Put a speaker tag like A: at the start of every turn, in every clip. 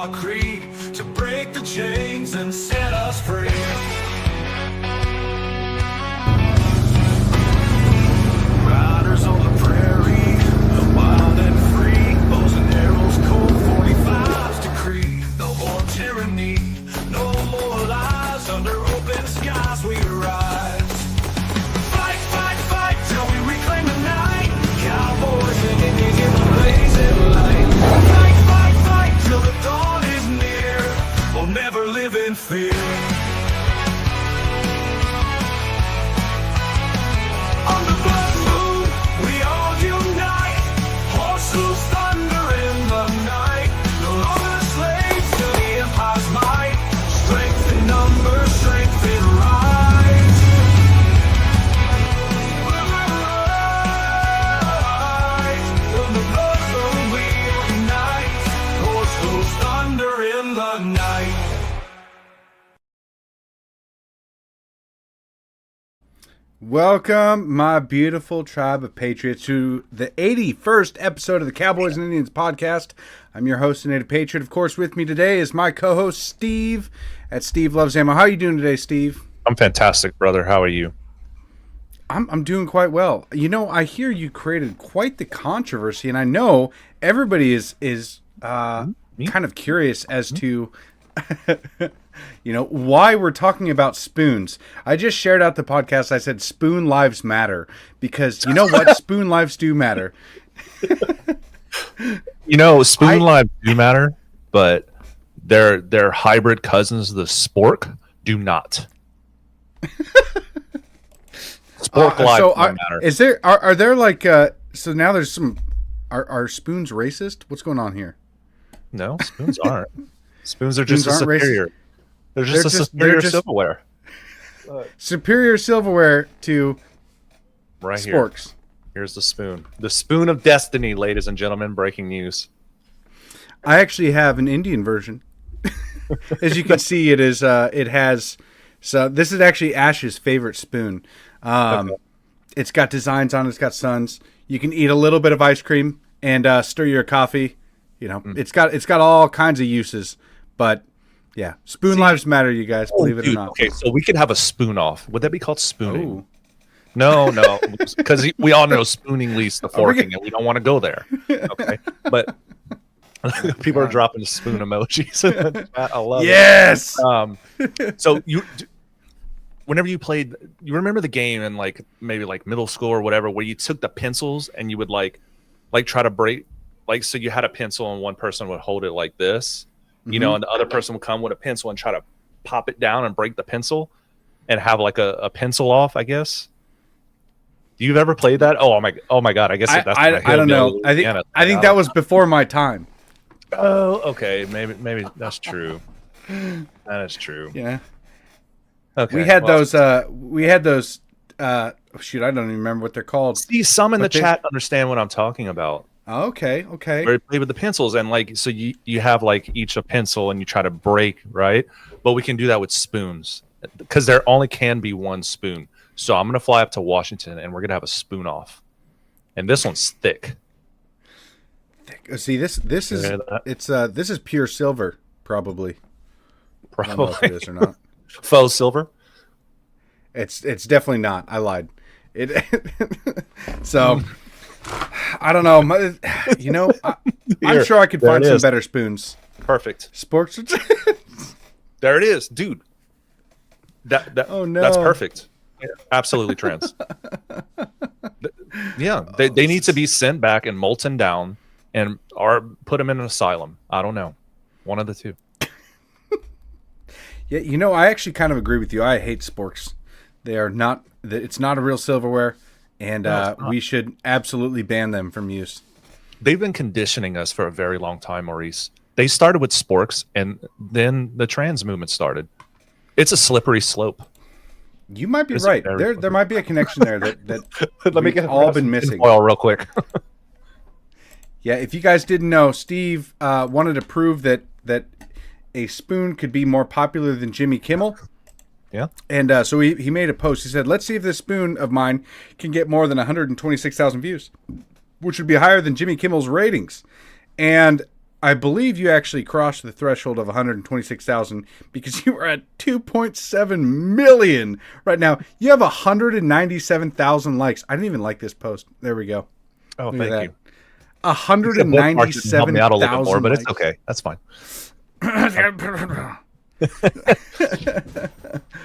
A: concrete to break the chains and set us free. Riders on the prairie, wild and free, bows and arrows, cold 45's decree. No more tyranny, no more lies, under open skies we rise. Fight, fight, fight till we reclaim the night. Cowboys and Indians in the blazing light. Fight, fight, fight till the dawn is near. We'll never live in fear. On the blood moon, we all unite. Horses thunder in the night. No longer slaves to the empire's might. Strength in numbers, strength in rise. We'll never rise. On the blood moon, we unite. Horses thunder in the night.
B: Welcome, my beautiful tribe of patriots, to the 81st episode of the Cowboys and Indians podcast. I'm your host, Native Patriot. Of course, with me today is my co-host, Steve, at Steve Loves Ammo. How are you doing today, Steve?
C: I'm fantastic, brother. How are you?
B: I'm doing quite well. You know, I hear you created quite the controversy, and I know everybody is kind of curious as to you know, why we're talking about spoons. I just shared out the podcast. I said spoon lives matter because you know what? Spoon lives do matter.
C: You know, spoon lives do matter, but their hybrid cousins, the spork, do not. Spork lives
B: so
C: do matter.
B: Is there are there like so now there's some are spoons racist? What's going on here?
C: No, spoons aren't. Spoons are just a superior.
B: Racist.
C: They're just a superior silverware.
B: Superior silverware to
C: Right
B: sporks.
C: here. Here's the spoon. The spoon of destiny, ladies and gentlemen. Breaking news.
B: I actually have an Indian version. As you can see, it is. It has. So this is actually Ash's favorite spoon.
C: Okay.
B: It's got designs on it. It's got suns. You can eat a little bit of ice cream and stir your coffee. You know, it's got all kinds of uses. But yeah, spoon lives matter, you guys. Believe it or not.
C: Okay, so we could have a spoon off. Would that be called spooning?
B: Ooh.
C: No, because we all know spooning leads to forking, and we don't want to go there. Okay, but people are dropping the spoon emojis. I love it.
B: Yes.
C: So whenever you played, you remember the game in like maybe like middle school or whatever, where you took the pencils and you would like try to break, like, so you had a pencil and one person would hold it like this, you know, and the other person would come with a pencil and try to pop it down and break the pencil and have like a pencil off, I guess. Do you ever played that? Oh my God! I guess that's
B: I don't know. I think that was before my time.
C: Oh, okay. Maybe that's true. That is true.
B: Yeah.
C: Okay.
B: We had those. Shoot, I don't even remember what they're called.
C: See, some in the chat understand what I'm talking about.
B: Okay.
C: Where you play with the pencils, and like, so you have like each a pencil, and you try to break, right? But we can do that with spoons because there only can be one spoon. So I'm gonna fly up to Washington, and we're gonna have a spoon off, and this one's thick.
B: See, this is this is pure silver, probably.
C: Probably.
B: I don't know if it is or not.
C: Faux silver.
B: It's definitely not. I lied. So I don't know. You know, I'm sure I could find some better spoons.
C: Perfect.
B: Sporks.
C: There it is, dude.
B: Oh no,
C: that's perfect. Yeah, absolutely trans. Yeah, they need to be sent back and molten down, or put them in an asylum. I don't know, one of the two.
B: Yeah, you know, I actually kind of agree with you. I hate sporks. They are not. It's not a real silverware, and we should absolutely ban them from use.
C: They've been conditioning us for a very long time, Maurice. They started with sporks, and then the trans movement started. It's a slippery slope.
B: You might be right. There might be a connection there that
C: Let me get
B: all been missing.
C: Oil real quick.
B: Yeah, if you guys didn't know, Steve wanted to prove that a spoon could be more popular than Jimmy Kimmel.
C: Yeah.
B: And so he made a post. He said, let's see if this spoon of mine can get more than 126,000 views, which would be higher than Jimmy Kimmel's ratings. And I believe you actually crossed the threshold of 126,000 because you are at 2.7 million right now. You have 197,000 likes. I didn't even like this post. There we go.
C: Oh,
B: Look at
C: thank you.
B: 197,000
C: me out a little bit more, but
B: likes.
C: it's okay. That's fine.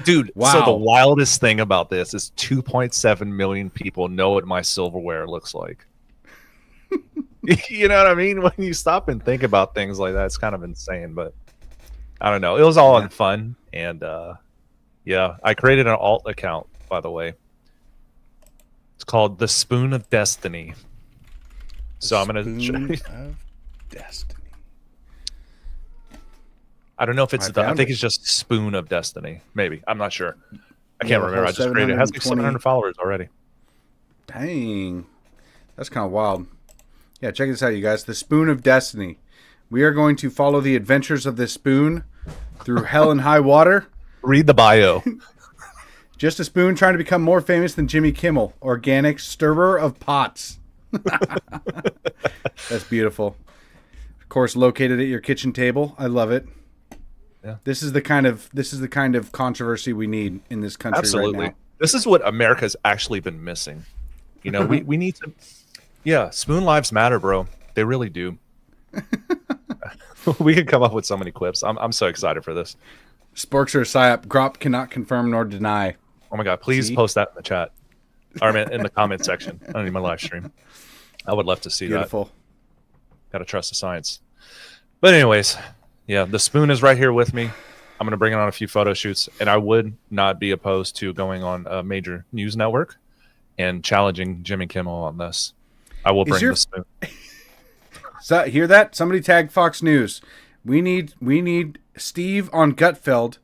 C: Dude,
B: Wow.
C: so the wildest thing about this is 2.7 million people know what my silverware looks like. You know what I mean? When you stop and think about things like that, it's kind of insane, but I don't know. It was all in fun. And yeah, I created an alt account, by the way. It's called The Spoon of Destiny. So I'm going to
B: Spoon of Destiny.
C: I don't know if it's I think
B: it.
C: it's just Spoon of Destiny. Maybe. I'm not sure. I can't remember. I just created it. It has like 700 followers already.
B: Dang. That's kind of wild. Yeah, check this out, you guys. The Spoon of Destiny. We are going to follow the adventures of this spoon through hell and high water.
C: Read the bio.
B: Just a spoon trying to become more famous than Jimmy Kimmel. Organic stirrer of pots. That's beautiful. Of course, located at your kitchen table. I love it.
C: Yeah.
B: This is the kind of controversy we need in this country
C: Absolutely.
B: right now.
C: This is what America's actually been missing. You know, we need to. Yeah, spoon lives matter, bro. They really do. We could come up with so many clips. I'm so excited for this.
B: Sporks or psyop. Grop cannot confirm nor deny.
C: Oh my god! Please post that in the chat, or in the comment section under my live stream. I would love to see
B: Beautiful.
C: that. Gotta trust the science. But anyways, yeah, the spoon is right here with me. I'm gonna bring it on a few photo shoots, and I would not be opposed to going on a major news network and challenging Jimmy Kimmel on this. I will bring the spoon.
B: So, hear that? Somebody tag Fox News. We need Steve on Gutfeld.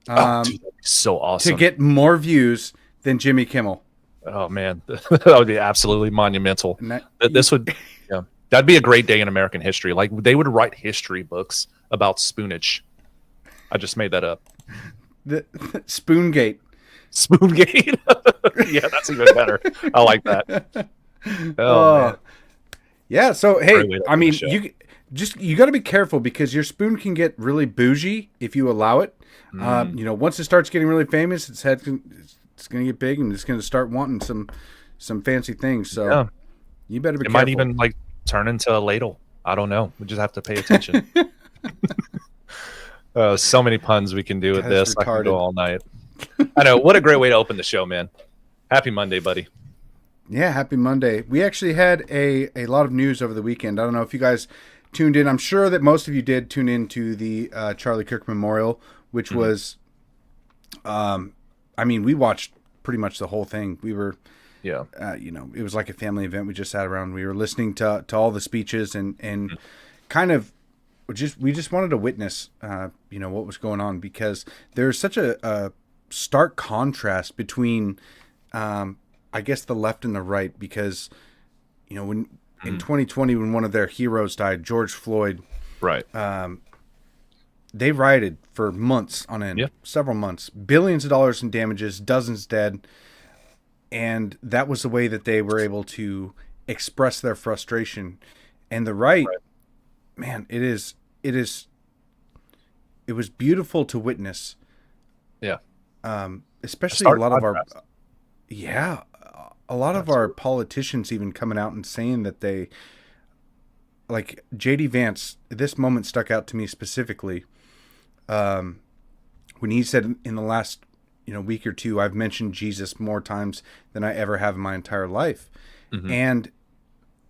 C: Dude, that'd be so awesome
B: to get more views than Jimmy Kimmel.
C: Oh man, that would be absolutely monumental. This would, yeah, that'd be a great day in American history. Like they would write history books about spoonage. I just made that up.
B: The Spoongate.
C: Spoongate. Yeah, that's even better. I like that. Oh man.
B: Yeah. So hey, I mean,
C: show.
B: you got to be careful because your spoon can get really bougie if you allow it. You know, once it starts getting really famous, it's going to get big and it's going to start wanting some fancy things. So
C: yeah.
B: You better be
C: careful.
B: It
C: might even like turn into a ladle. I don't know. We just have to pay attention. So many puns we can do with this. I can go all night. I know. What a great way to open the show, man. Happy Monday, buddy.
B: Yeah, happy Monday. We actually had a lot of news over the weekend. I don't know if you guys tuned in. I'm sure that most of you did tune in to the Charlie Kirk Memorial, which was, I mean, we watched pretty much the whole thing. We were, you know, it was like a family event. We just sat around. We were listening to all the speeches and kind of we just wanted to witness, you know, what was going on because there's such a stark contrast between, I guess, the left and the right because, you know, when in 2020 when one of their heroes died, George Floyd,
C: right?
B: They rioted for months on end, several months, billions of dollars in damages, dozens dead, and that was the way that they were able to express their frustration. And the right. Man, it was beautiful to witness.
C: Yeah.
B: Especially a lot of our, a lot of our politicians even coming out and saying that they, like J.D. Vance, this moment stuck out to me specifically. When he said in the last, you know, week or two, I've mentioned Jesus more times than I ever have in my entire life. And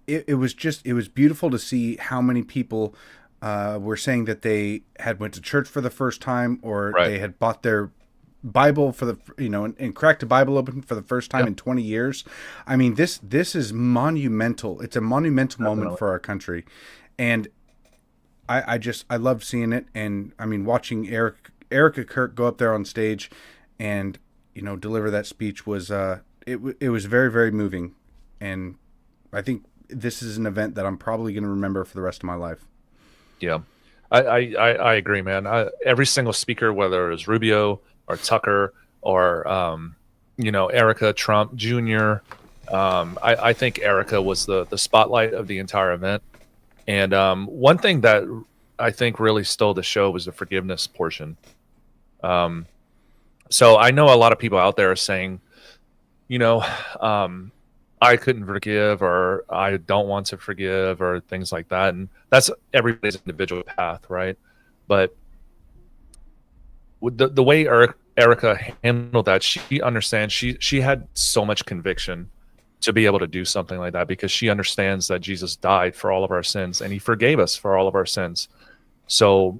B: it was beautiful to see how many people were saying that they had went to church for the first time or they had bought their Bible for the, you know, and cracked a Bible open for the first time in 20 years. I mean, this is monumental. It's a monumental moment for our country. And I loved seeing it. And I mean, watching Erica Kirk go up there on stage and, you know, deliver that speech was, it was very, very moving. And I think this is an event that I'm probably going to remember for the rest of my life.
C: Yeah, I agree, man. Every single speaker, whether it was Rubio or Tucker or, you know, Erica Trump Jr., I think Erica was the spotlight of the entire event. And one thing that I think really stole the show was the forgiveness portion. So I know a lot of people out there are saying, you know, I couldn't forgive, or I don't want to forgive, or things like that. And that's everybody's individual path, right? But with the way Erica handled that, she understands. She had so much conviction to be able to do something like that, because she understands that Jesus died for all of our sins and he forgave us for all of our sins. So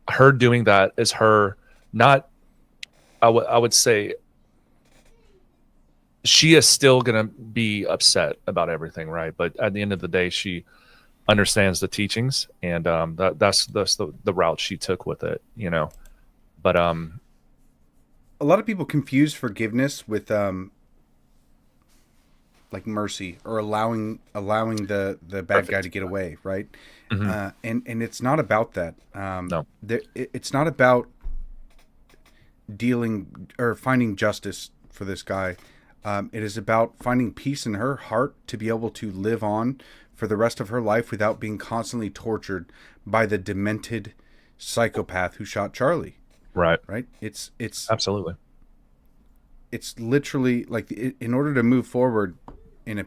C: her doing that is her not, I would say, she is still going to be upset about everything, right? But at the end of the day, she understands the teachings, and that's the route she took with it, you know. But
B: A lot of people confuse forgiveness with like mercy, or allowing the bad
C: Perfect.
B: guy to get away, right?
C: Mhm.
B: And it's not about that.
C: No.
B: It's not about dealing or finding justice for this guy. It is about finding peace in her heart to be able to live on for the rest of her life without being constantly tortured by the demented psychopath who shot Charlie.
C: Right.
B: Right? It's
C: Absolutely.
B: it's literally like, in order to move forward in a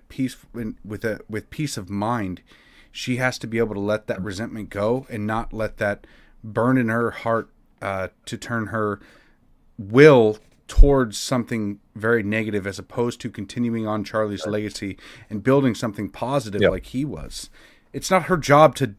B: with peace of mind, she has to be able to let that resentment go and not let that burn in her heart, to turn her will towards something very negative, as opposed to continuing on Charlie's legacy and building something positive
C: Yep.
B: like he was. It's not her job to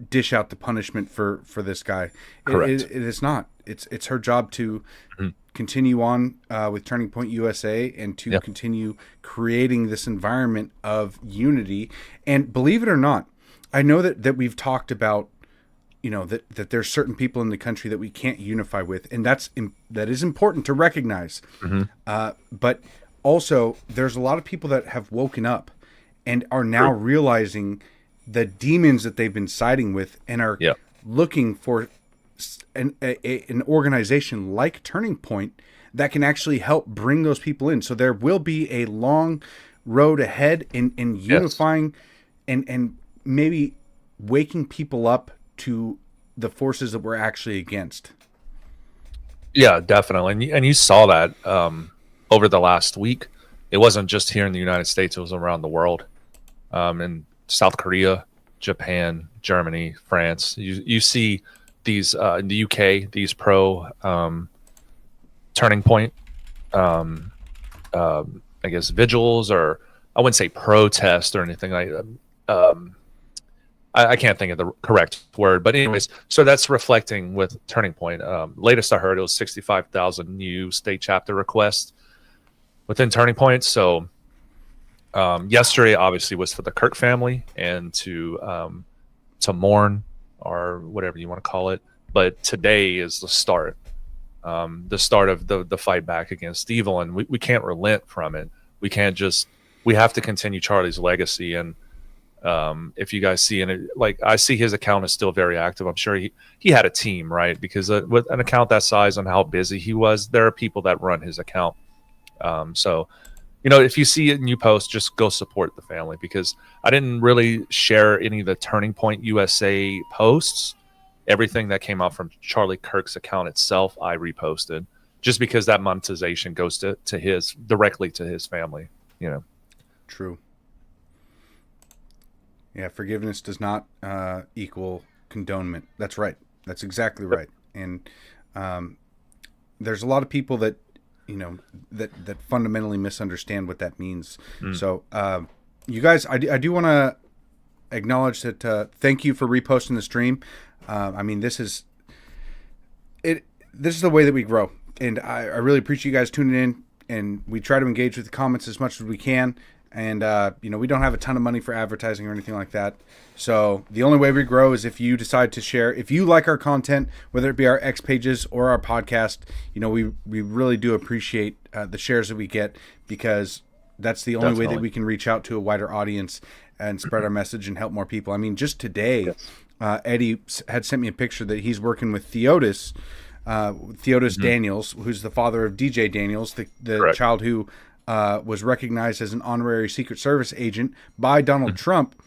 B: dish out the punishment for this guy.
C: Correct.
B: It is not. It's her job to
C: Mhm.
B: continue on with Turning Point USA, and to
C: Yep.
B: continue creating this environment of unity. And believe it or not, I know that we've talked about, you know, that there's certain people in the country that we can't unify with, and that is important to recognize.
C: Mhm.
B: But also, there's a lot of people that have woken up and are now realizing the demons that they've been siding with, and are
C: Yep.
B: looking for an organization like Turning Point that can actually help bring those people in. So there will be a long road ahead in unifying and maybe waking people up to the forces that we're actually against.
C: Yeah, definitely. And you saw that over the last week. It wasn't just here in the United States, it was around the world. In South Korea, Japan, Germany, France. You see these in the UK, these pro Turning Point, I guess, vigils, or I wouldn't say protest or anything like that. I can't think of the correct word, but anyways, so that's reflecting with Turning Point. Latest I heard, it was 65,000 new state chapter requests within Turning Point. So yesterday obviously was for the Kirk family, and to mourn, or whatever you want to call it. But today is the start of the fight back against evil, and we can't relent from it. We have to continue Charlie's legacy. And if you guys see, and it, like, I see his account is still very active. I'm sure he had a team, right? Because with an account that size and how busy he was, there are people that run his account. So, you know, if you see it and you post, just go support the family, because I didn't really share any of the Turning Point USA posts. Everything that came out from Charlie Kirk's account itself, I reposted, just because that monetization goes to his, directly to his family, you know.
B: True. Yeah, forgiveness does not equal condonement. That's right. That's exactly right. And there's a lot of people that, you know, that fundamentally misunderstand what that means. So, you guys, I do want to acknowledge that. Thank you for reposting the stream. I mean, this is it. This is the way that we grow, and I really appreciate you guys tuning in. And we try to engage with the comments as much as we can. And you know, we don't have a ton of money for advertising or anything like that. So the only way we grow is if you decide to share. If you like our content, whether it be our X pages or our podcast, you know, we really do appreciate the shares that we get, because that's the only way that we can reach out to a wider audience and spread our message and help more people. I mean, just today, Eddie had sent me a picture that he's working with Theotis Daniels, who's the father of DJ Daniels, the child who was recognized as an honorary Secret Service agent by Donald Trump.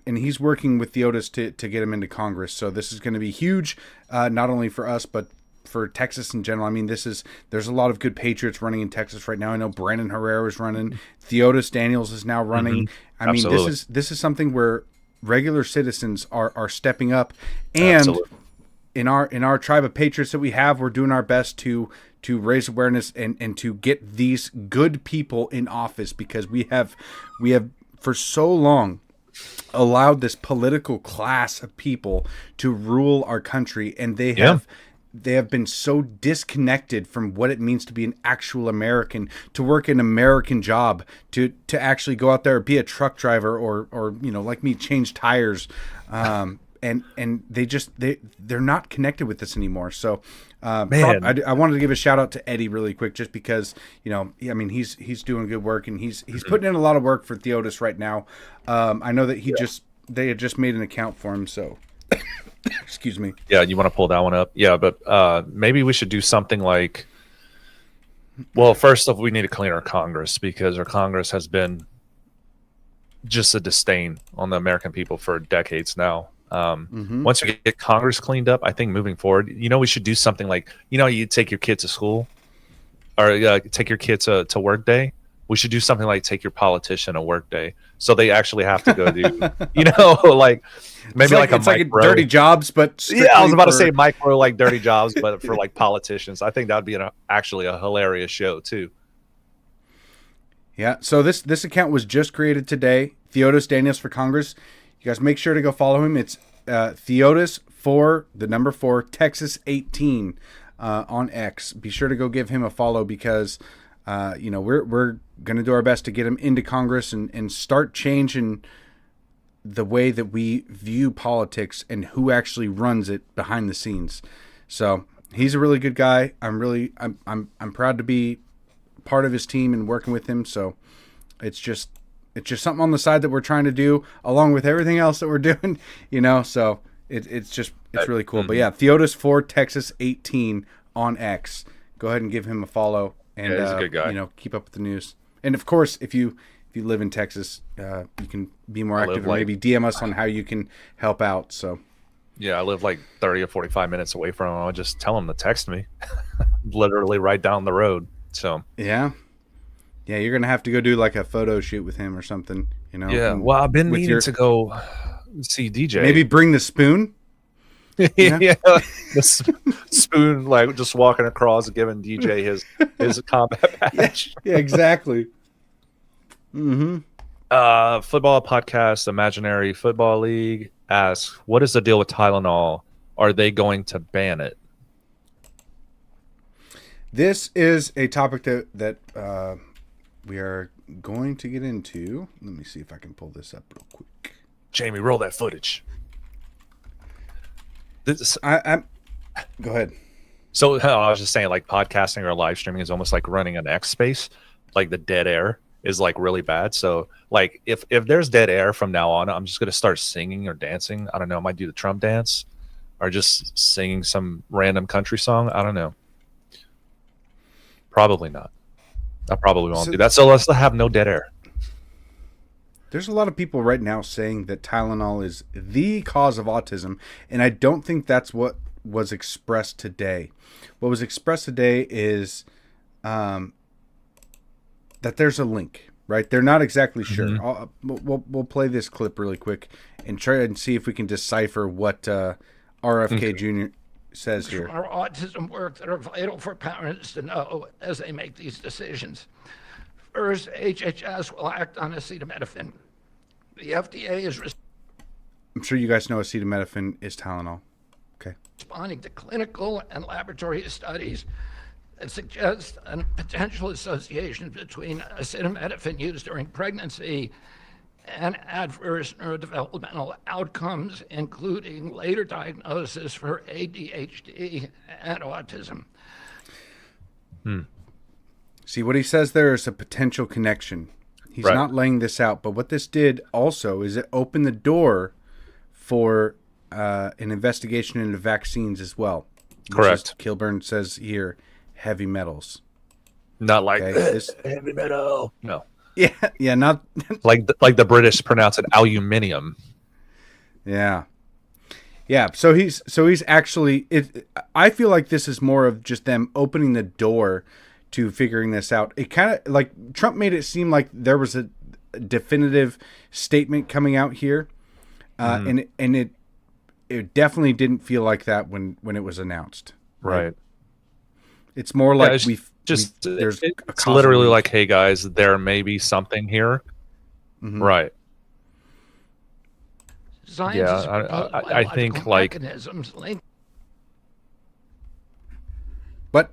B: and he's working with Theotis to get him into Congress. So this is going to be huge, not only for us, but for Texas in general. I mean, there's a lot of good Patriots running in Texas right now. I know Brandon Herrera is running. Theotis Daniels is now running. I mean,
C: Absolutely.
B: this is something where regular citizens are stepping up. And
C: Absolutely.
B: in our tribe of patriots that we have, we're doing our best to raise awareness and to get these good people in office, because we have for so long allowed this political class of people to rule our country, and they have been so disconnected from what it means to be an actual American, to work an American job, to actually go out there, be a truck driver, or like me, change tires. And they're not connected with this anymore. So,
C: Man.
B: I wanted to give a shout out to Eddie really quick, just because, I mean, he's doing good work, and he's putting in a lot of work for Theotis right now. I know that they had just made an account for him. So, excuse me.
C: Yeah, you want to pull that one up? Yeah, but maybe we should do something like. Well, first off, we need to clean our Congress, because our Congress has been just a disdain on the American people for decades now. Once we get Congress cleaned up, I think moving forward, we should do something like, you take your kid to school, or take your kid to work day. We should do something like take your politician a work day, so they actually have to go do, like maybe like a
B: dirty jobs, but
C: I was about to say micro, like dirty jobs, but for like politicians. I think that would be actually a hilarious show too.
B: Yeah. So this account was just created today. Theotis Daniels for Congress. You guys make sure to go follow him. It's Theotis 4 Texas 18 on X. Be sure to go give him a follow, because we're going to do our best to get him into Congress and start changing the way that we view politics and who actually runs it behind the scenes. So he's a really good guy. I'm proud to be part of his team and working with him. So it's just something on the side that we're trying to do along with everything else that we're doing, so it's really cool. But yeah, Theotis 4 Texas 18 on X. Go ahead and give him a follow, and
C: he's a good guy.
B: Keep up with the news. And of course, if you live in Texas, you can be more active, or maybe DM us on how you can help out. So
C: yeah, I live like 30 or 45 minutes away from him. I'll just tell him to text me. Literally right down the road. So
B: yeah, you're gonna have to go do like a photo shoot with him or something,
C: Yeah, well, I've been needing to go see DJ.
B: Maybe bring the spoon.
C: Yeah, the spoon, like just walking across, giving DJ his combat badge.
B: Yeah, exactly.
C: Football podcast, Imaginary Football League asks, what is the deal with Tylenol? Are they going to ban it?
B: This is a topic that we are going to get into. Let me see if I can pull this up real quick.
C: Jamie, roll that footage.
B: I'm go ahead.
C: So I was just saying, like, podcasting or live streaming is almost like running an X space. Like the dead air is like really bad. So like if there's dead air from now on, I'm just gonna start singing or dancing. I don't know. I might do the Trump dance, or just singing some random country song. I don't know. Probably not. I probably won't do that. So let's have no dead air.
B: There's a lot of people right now saying that Tylenol is the cause of autism, and I don't think that's what was expressed today. What was expressed today is that there's a link, right? They're not exactly sure. We'll play this clip really quick and try and see if we can decipher what RFK Jr. says here.
D: Our autism work that are vital for parents to know as they make these decisions. First, HHS will act on acetaminophen. The FDA is
B: I'm sure you guys know acetaminophen is Tylenol. Okay.
D: responding to clinical and laboratory studies that suggest a potential association between acetaminophen use during pregnancy and adverse neurodevelopmental outcomes, including later diagnosis for ADHD and autism.
B: See, what he says there is a potential connection. He's not laying this out, but what this did also is it opened the door for an investigation into vaccines as well.
C: Correct.
B: Kilburn says here, heavy metals.
C: Not like
B: Okay,
C: heavy metal. No.
B: Yeah, yeah, not
C: like the British pronounce it aluminium.
B: yeah. Yeah, so he's actually it. I feel like this is more of just them opening the door to figuring this out. It kind of like Trump made it seem like there was a definitive statement coming out here, and it definitely didn't feel like that when it was announced.
C: Right.
B: It's more like
C: it's
B: there's
C: it's literally like, hey guys, there may be something here. Right.
D: Science
C: Yeah,
D: is proposed
C: I think,
D: biological
C: like-
D: mechanisms linked
B: but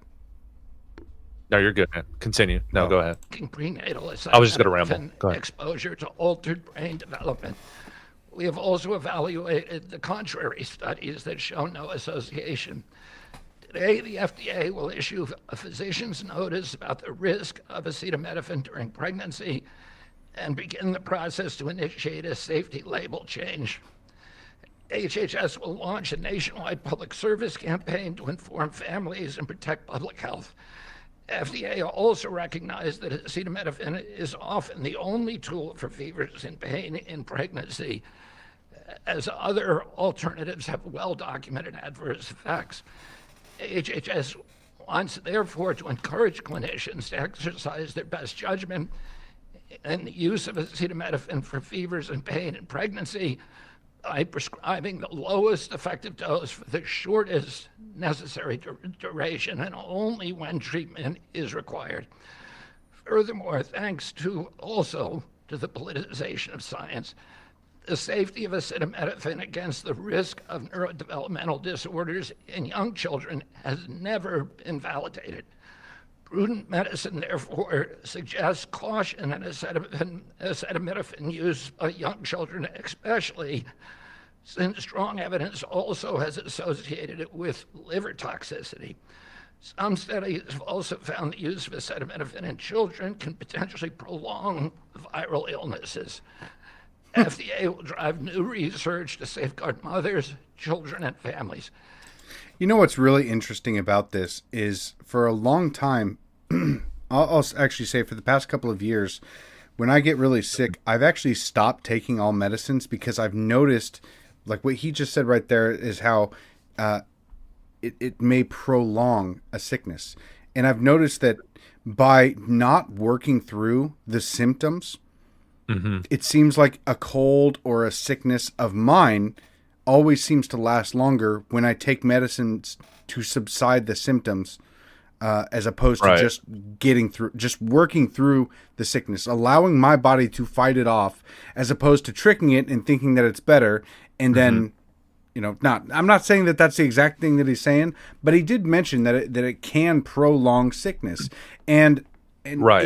C: No, you're good, man. Continue. No, go ahead.
D: prenatal
C: I was just gonna ramble. Go ahead.
D: exposure to altered brain development. We have also evaluated the contrary studies that show no association. Today, the FDA will issue a physician's notice about the risk of acetaminophen during pregnancy and begin the process to initiate a safety label change. HHS will launch a nationwide public service campaign to inform families and protect public health. FDA also recognized that acetaminophen is often the only tool for fevers and pain in pregnancy, as other alternatives have well-documented adverse effects. HHS wants, therefore, to encourage clinicians to exercise their best judgment in the use of acetaminophen for fevers and pain in pregnancy by prescribing the lowest effective dose for the shortest necessary duration and only when treatment is required. Furthermore, thanks to the politicization of science, the safety of acetaminophen against the risk of neurodevelopmental disorders in young children has never been validated. Prudent medicine, therefore, suggests caution in acetaminophen use by young children, especially since strong evidence also has associated it with liver toxicity. Some studies have also found the use of acetaminophen in children can potentially prolong viral illnesses. FDA will drive new research to safeguard mothers, children, and families.
B: You know what's really interesting about this is for a long time, I'll actually say for the past couple of years, when I get really sick, I've actually stopped taking all medicines because I've noticed, like what he just said right there, is how it may prolong a sickness. And I've noticed that by not working through the symptoms, it seems like a cold or a sickness of mine always seems to last longer when I take medicines to subside the symptoms, as opposed to just working through the sickness, allowing my body to fight it off, as opposed to tricking it and thinking that it's better. And then, I'm not saying that that's the exact thing that he's saying, but he did mention that it can prolong sickness. And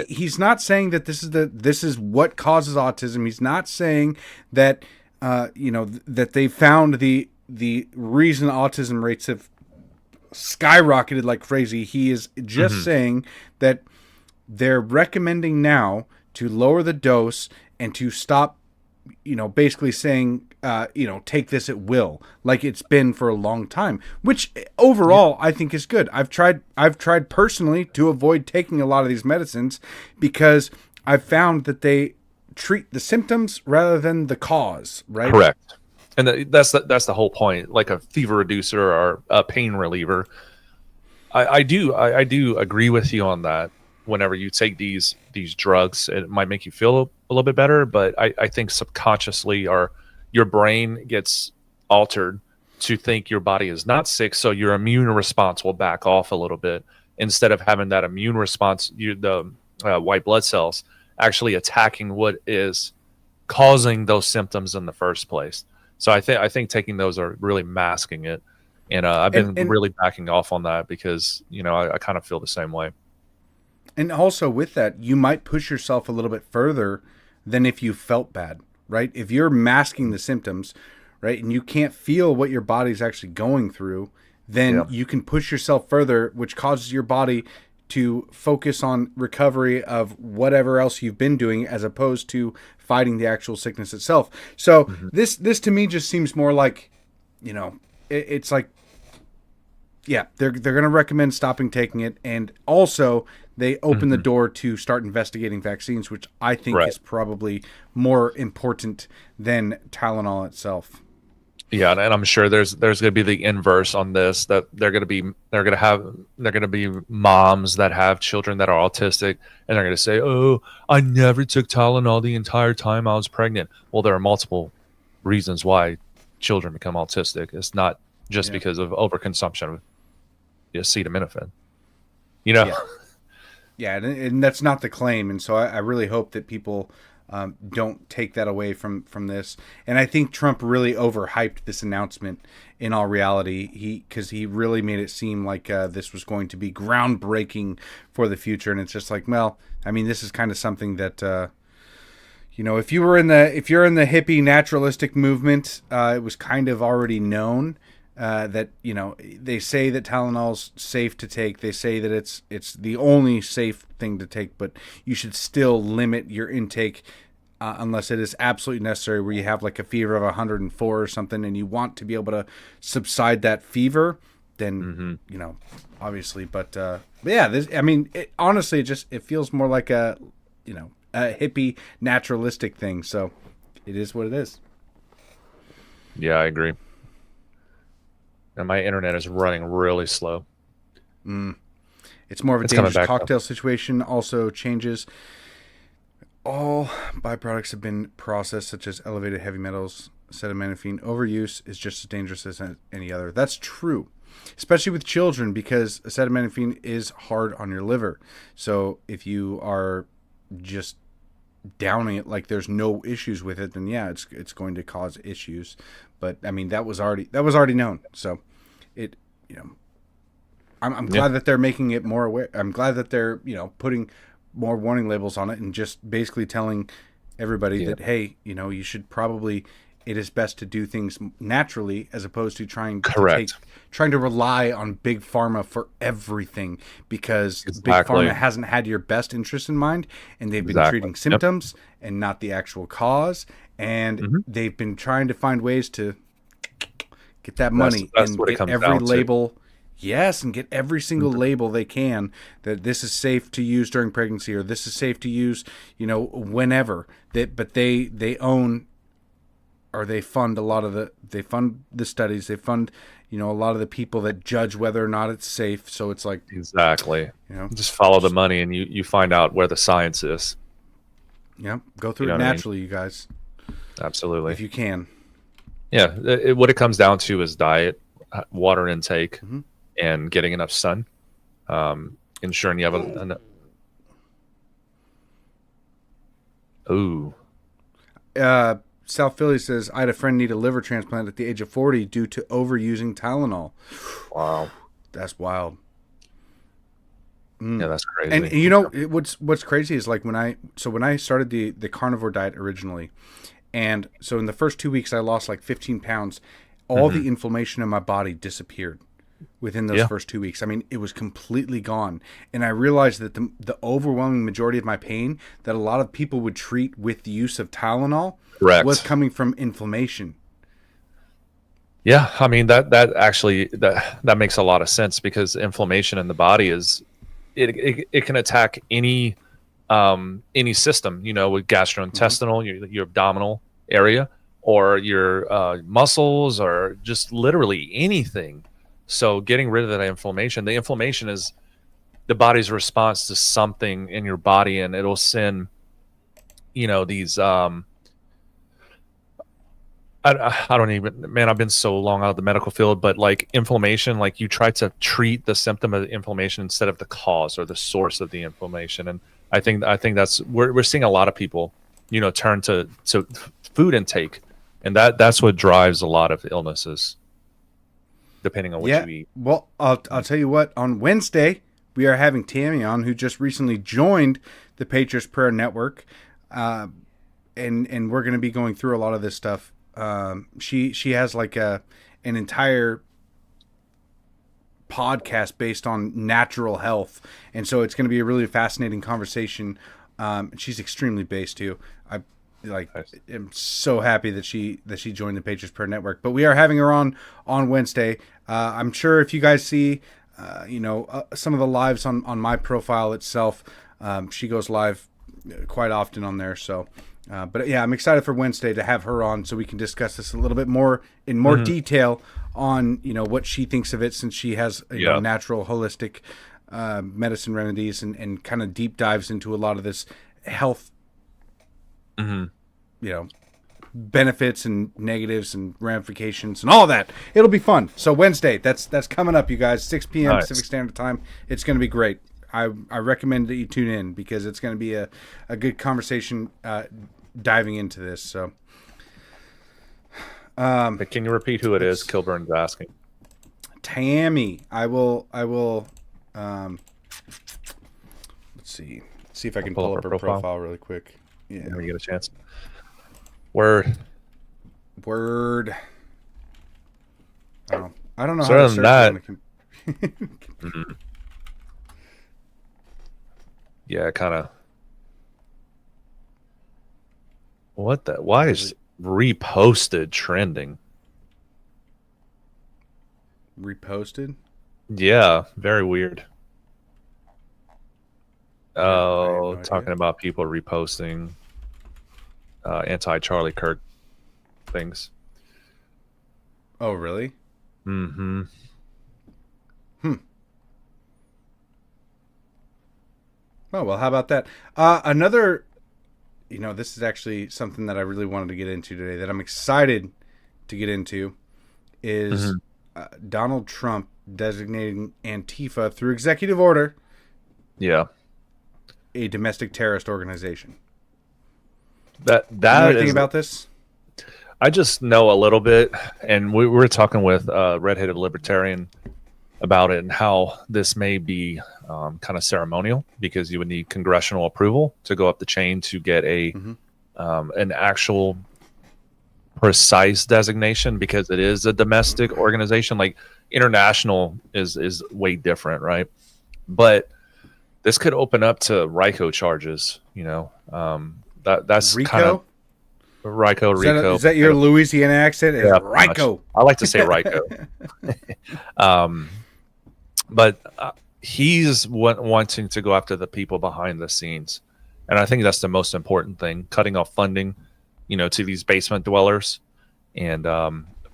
B: he's not saying that this is what causes autism. He's not saying that that they found the reason autism rates have skyrocketed like crazy. He is just saying that they're recommending now to lower the dose and to stop, basically saying, take this at will, like it's been for a long time, which overall I think is good. I've tried personally to avoid taking a lot of these medicines because I've found that they treat the symptoms rather than the cause, right?
C: Correct. And that's the whole point. Like a fever reducer or a pain reliever. I do agree with you on that. Whenever you take these drugs, it might make you feel a little bit better, but I think subconsciously your brain gets altered to think your body is not sick, so your immune response will back off a little bit instead of having that immune response. The white blood cells actually attacking what is causing those symptoms in the first place. So I think taking those are really masking it, and I've been really backing off on that because I kind of feel the same way.
B: And also with that, you might push yourself a little bit further than if you felt bad, right? If you're masking the symptoms, right, and you can't feel what your body's actually going through, then you can push yourself further, which causes your body to focus on recovery of whatever else you've been doing as opposed to fighting the actual sickness itself. So this to me just seems more like, it's like, Yeah, they're going to recommend stopping taking it, and also they open the door to start investigating vaccines, which I think
C: Right.
B: is probably more important than Tylenol itself.
C: Yeah, and I'm sure there's going to be the inverse on this, that they're going to be moms that have children that are autistic, and they're going to say, "Oh, I never took Tylenol the entire time I was pregnant." Well, there are multiple reasons why children become autistic. It's not just because of overconsumption of acetaminophen. You know,
B: Yeah. Yeah, and that's not the claim, and so I really hope that people don't take that away from this. And I think Trump really overhyped this announcement. In all reality, because he really made it seem like this was going to be groundbreaking for the future, and it's just like, well, I mean, this is kind of something that. If you're in the hippie naturalistic movement, it was kind of already known that they say that Tylenol's safe to take. They say that it's the only safe thing to take, but you should still limit your intake unless it is absolutely necessary. Where you have like a fever of 104 or something, and you want to be able to subside that fever, then obviously. But yeah, honestly, it feels more like a hippie naturalistic thing, so it is what it is.
C: yeah, I agree. And my internet is running really slow.
B: It's more of a
C: It's coming
B: dangerous
C: back,
B: cocktail situation. Also changes. All byproducts have been processed, such as elevated heavy metals, acetaminophen. Overuse is just as dangerous as any other. That's true, especially with children, because acetaminophen is hard on your liver. So if you are just downing it like there's no issues with it, then yeah, it's going to cause issues. But I mean, that was already known. So it I'm glad that they're making it more aware. I'm glad that they're putting more warning labels on it and just basically telling everybody that, hey, you should probably, it is best to do things naturally as opposed to trying to rely on big pharma for everything, because big pharma hasn't had your best interest in mind, and they've been treating symptoms and not the actual cause, and they've been trying to find ways to get that money
C: that's
B: and
C: what it
B: get
C: comes
B: every
C: down to.
B: label. Yes, and get every single label they can that this is safe to use during pregnancy, or this is safe to use, whenever. But they own, or they fund a lot of the studies. They fund, a lot of the people that judge whether or not it's safe. So it's like,
C: exactly, just follow the money, and you find out where the science is.
B: Yeah, go through it naturally, you guys.
C: Absolutely,
B: if you can.
C: Yeah, what it comes down to is diet, water intake. And getting enough sun, ensuring you have enough. Ooh.
B: South Philly says, I had a friend need a liver transplant at the age of 40 due to overusing Tylenol.
C: Wow.
B: That's wild.
C: Yeah, that's crazy.
B: And what's crazy is like when I started the carnivore diet originally, and so in the first 2 weeks I lost like 15 pounds, all the inflammation in my body disappeared within those first 2 weeks. I mean, it was completely gone. And I realized that the overwhelming majority of my pain that a lot of people would treat with the use of Tylenol was coming from inflammation.
C: Yeah, I mean that actually that makes a lot of sense, because inflammation in the body is it can attack any system, with gastrointestinal, your abdominal area, or your muscles, or just literally anything. So getting rid of that inflammation, the inflammation is the body's response to something in your body, and it'll send, these, I don't even, man, I've been so long out of the medical field, but like inflammation, like you try to treat the symptom of the inflammation instead of the cause or the source of the inflammation. And I think that's, we're seeing a lot of people, turn to food intake, and that's what drives a lot of illnesses, depending on what you eat.
B: Well, I'll tell you what, on Wednesday, we are having Tammy on, who just recently joined the Patriots Prayer Network. And we're going to be going through a lot of this stuff. She has like an entire podcast based on natural health. And so it's going to be a really fascinating conversation. She's extremely based too. like,
C: Nice.
B: I'm so happy that she joined the Patriots Prayer Network. But we are having her on Wednesday. I'm sure if you guys see, some of the lives on my profile itself, she goes live quite often on there. So, but yeah, I'm excited for Wednesday to have her on so we can discuss this a little bit more in more detail on what she thinks of it, since she has natural holistic medicine remedies and kind of deep dives into a lot of this health benefits and negatives and ramifications and all that. It'll be fun. So Wednesday, that's coming up, you guys, 6 p.m.
C: Nice.
B: Pacific Standard Time. It's going to be great. I recommend that you tune in because it's going to be a good conversation diving into this. So
C: But can you repeat who it is? Kilburn's asking.
B: Tammy, I will let's see if I can pull up her profile really quick. Yeah.
C: When you get a chance. Word.
B: I don't know
C: So
B: how to
C: other
B: search
C: than
B: on the
C: Yeah, kind of. What the? Why is reposted trending?
B: reposted.
C: Yeah, very weird.
B: I have
C: Oh,
B: no
C: talking
B: idea.
C: about people reposting anti-Charlie Kirk things.
B: Oh, really?
C: Mm-hmm.
B: Oh, well, how about that? Another, this is actually something that I really wanted to get into today that I'm excited to get into is Donald Trump designating Antifa through executive order
C: Yeah.
B: a domestic terrorist organization.
C: That
B: You know anything
C: is.
B: about this?
C: I just know a little bit, and we were talking with redheaded libertarian about it and how this may be kind of ceremonial because you would need congressional approval to go up the chain to get a an actual precise designation because it is a domestic organization. Like international is way different, right? But this could open up to RICO charges. That's
B: Rico?
C: kind of RICO.
B: Is that your Louisiana accent? It's
C: Yeah, pretty much.
B: Rico.
C: I like to say RICO. But he's wanting to go after the people behind the scenes. And I think that's the most important thing, cutting off funding, to these basement dwellers and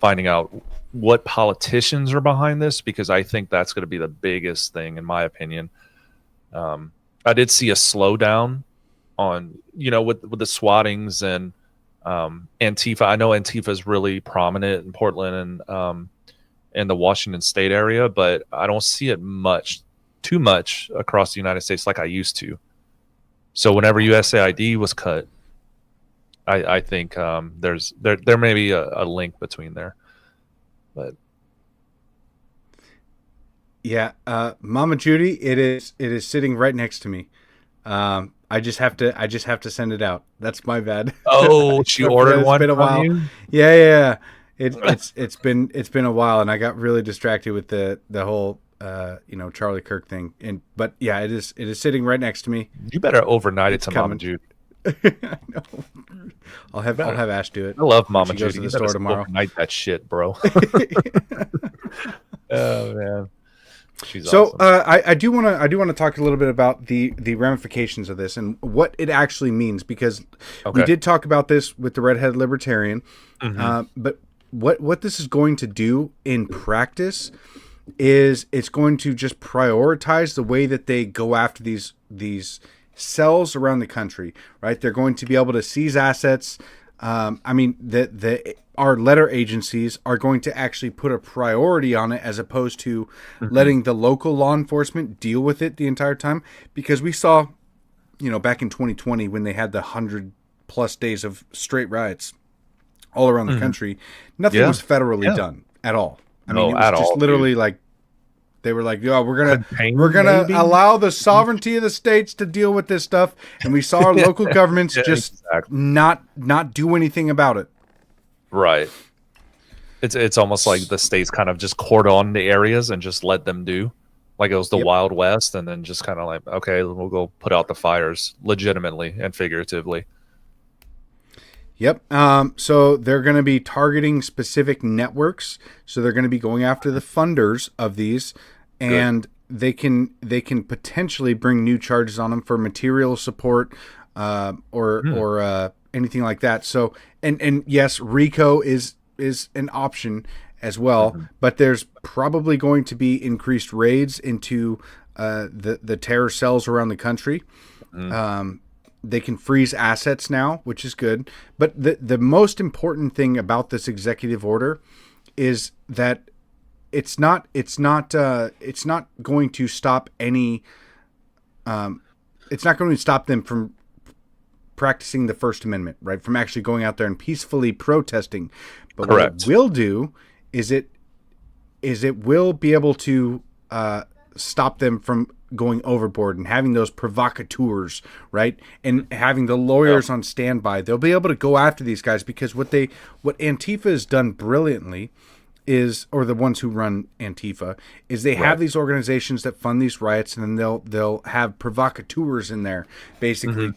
C: finding out what politicians are behind this, because I think that's going to be the biggest thing, in my opinion. I did see a slowdown on, with the swattings and Antifa. I know Antifa is really prominent in Portland and in the Washington State area, but I don't see it too much across the United States like I used to. So whenever USAID was cut, I think there may be a link between there, but
B: Yeah, Mama Judy, it is sitting right next to me. I just have to send it out. That's my bad.
C: oh, she ordered
B: It's
C: one
B: been a
C: from
B: while.
C: you?
B: Yeah. It's been a while, and I got really distracted with the whole Charlie Kirk thing. But yeah, it is sitting right next to me.
C: You better overnight it
B: It's
C: to Mama
B: coming.
C: Jude.
B: I know. I'll have Ash do it.
C: I love Mama
B: She goes
C: Judy.
B: to the
C: You better
B: store tomorrow.
C: overnight that shit, bro. Oh man, she's
B: So
C: awesome.
B: I do want to talk a little bit about the ramifications of this and what it actually means, because we did talk about this with the redhead libertarian, but what this is going to do in practice is it's going to just prioritize the way that they go after these cells around the country, right? They're going to be able to seize assets. Our letter agencies are going to actually put a priority on it as opposed to letting the local law enforcement deal with it the entire time. Because we saw, back in 2020 when they had the 100+ days of straight riots all around the country, nothing was federally done at all. I mean, it was just literally like they were like, "Yo, we're gonna
C: maybe?
B: allow the sovereignty of the states to deal with this stuff," and we saw our local governments just not do anything about it.
C: Right. It's almost like the states kind of just cordon the areas and just let them do, like it was the Wild West, and then just kind of like, okay, we'll go put out the fires legitimately and figuratively.
B: Yep. So they're going to be targeting specific networks. So they're going to be going after the funders of these, and they can potentially bring new charges on them for material support, or anything like that. So and yes, RICO is an option as well, but there's probably going to be increased raids into the terror cells around the country. They can freeze assets now, which is good. But the most important thing about this executive order is that it's not going to stop any. It's not going to stop them from practicing the First Amendment, right? From actually going out there and peacefully protesting. But
C: Correct.
B: what it will do is it will be able to stop them from going overboard and having those provocateurs, right? And having the lawyers on standby. They'll be able to go after these guys because what Antifa has done brilliantly is, or the ones who run Antifa, is they have these organizations that fund these riots, and then they'll have provocateurs in there basically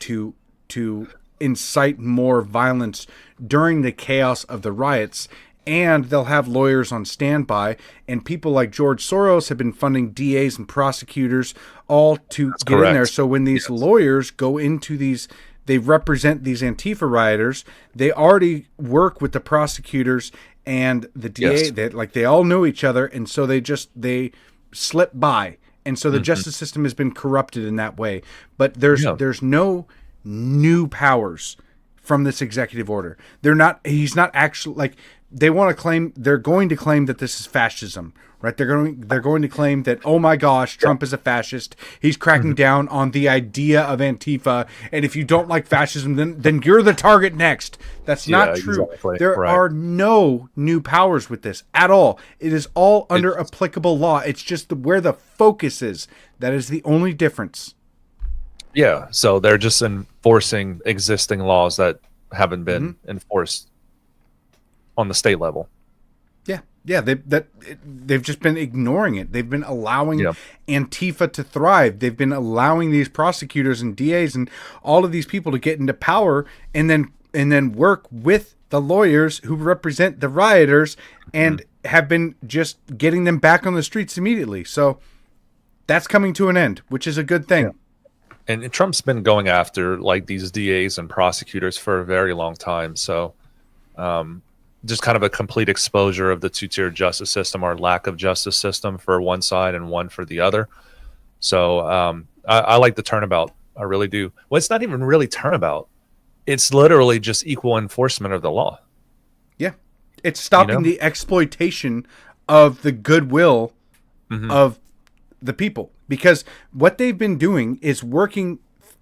B: to incite more violence during the chaos of the riots. And they'll have lawyers on standby, and people like George Soros have been funding DAs and prosecutors all to get in there. So when these lawyers go into these, they represent these Antifa rioters. They already work with the prosecutors and the DA. They all know each other, and so they slip by. And so the justice system has been corrupted in that way. But there's no new powers from this executive order. He's not actually like. They're going to claim that this is fascism, right? They're going to claim that, oh my gosh, Trump is a fascist. He's cracking down on the idea of Antifa, and if you don't like fascism, then you're the target next. That's not true.
C: Exactly.
B: There are no new powers with this at all. It is all under applicable law. It's just where the focus is. That is the only difference.
C: Yeah, so they're just enforcing existing laws that haven't been enforced on the state level.
B: Yeah, they've just been ignoring it. They've been allowing Antifa to thrive. They've been allowing these prosecutors and DAs and all of these people to get into power, and then work with the lawyers who represent the rioters and have been just getting them back on the streets immediately. So that's coming to an end, which is a good thing.
C: Yeah. And Trump's been going after like these DAs and prosecutors for a very long time. So just kind of a complete exposure of the two-tier justice system, or lack of justice system for one side and one for the other. So I like the turnabout. I really do. Well, it's not even really turnabout. It's literally just equal enforcement of the law.
B: Yeah. It's stopping the exploitation of the goodwill of the people. Because what they've been doing is working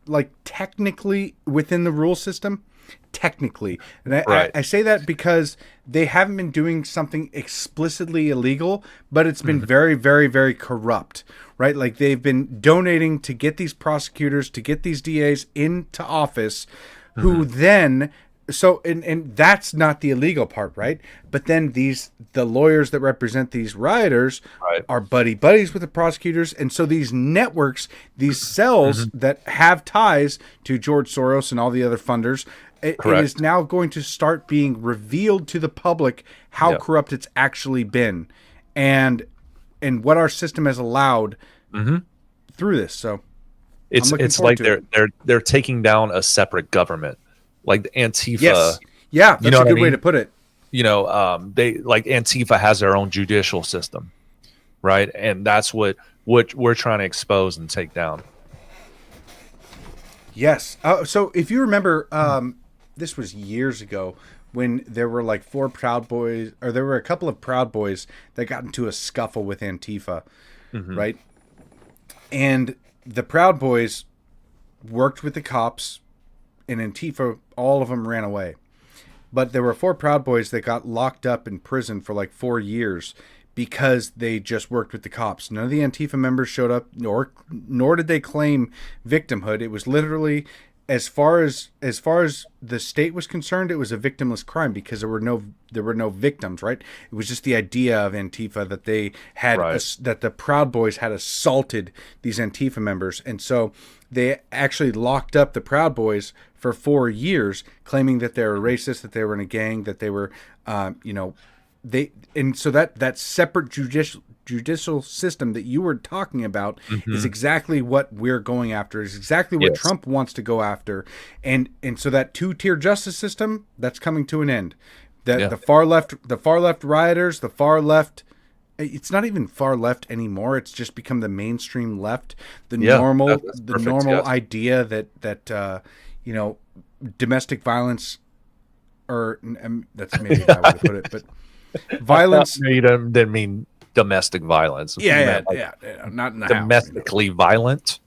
B: like technically within the rule system. Technically. And I say that because they haven't been doing something explicitly illegal, but it's been very, very, very corrupt, right? Like they've been donating to get these prosecutors, to get these DAs into office, who then, and that's not the illegal part, right? But then the lawyers that represent these rioters are buddies with the prosecutors. And so these networks, these cells that have ties to George Soros and all the other funders, it is now going to start being revealed to the public how corrupt it's actually been, and what our system has allowed through this. So
C: it's like they're taking down a separate government, like the Antifa.
B: Yes. Yeah, that's a good way to put it.
C: They like Antifa has their own judicial system, right? And that's what we're trying to expose and take down.
B: Yes. So if you remember, this was years ago when there were like there were a couple of Proud Boys that got into a scuffle with Antifa, right? And the Proud Boys worked with the cops, and Antifa, all of them ran away. But there were 4 Proud Boys that got locked up in prison for like 4 years because they just worked with the cops. None of the Antifa members showed up, nor did they claim victimhood. It was literally as far as the state was concerned, it was a victimless crime because there were no victims, right? It was just the idea of Antifa that they had
C: Right.
B: that the Proud Boys had assaulted these Antifa members, and so they actually locked up the Proud Boys for 4 years, claiming that they were racist, that they were in a gang, that they were, and so that separate judicial system that you were talking about is exactly what we're going after, is exactly what
C: Yes.
B: Trump wants to go after, and so that 2-tier justice system, that's coming to an end. That
C: Yeah.
B: the far left rioters, the far left, it's not even far left anymore, it's just become the mainstream left, the
C: Yeah,
B: normal
C: that's
B: the
C: perfect,
B: normal
C: yes.
B: idea that domestic violence, or that's maybe a bad way to put it, but violence.
C: No, you didn't mean domestic violence. You
B: Yeah,
C: meant, like,
B: yeah, not in the house.
C: domestically violent,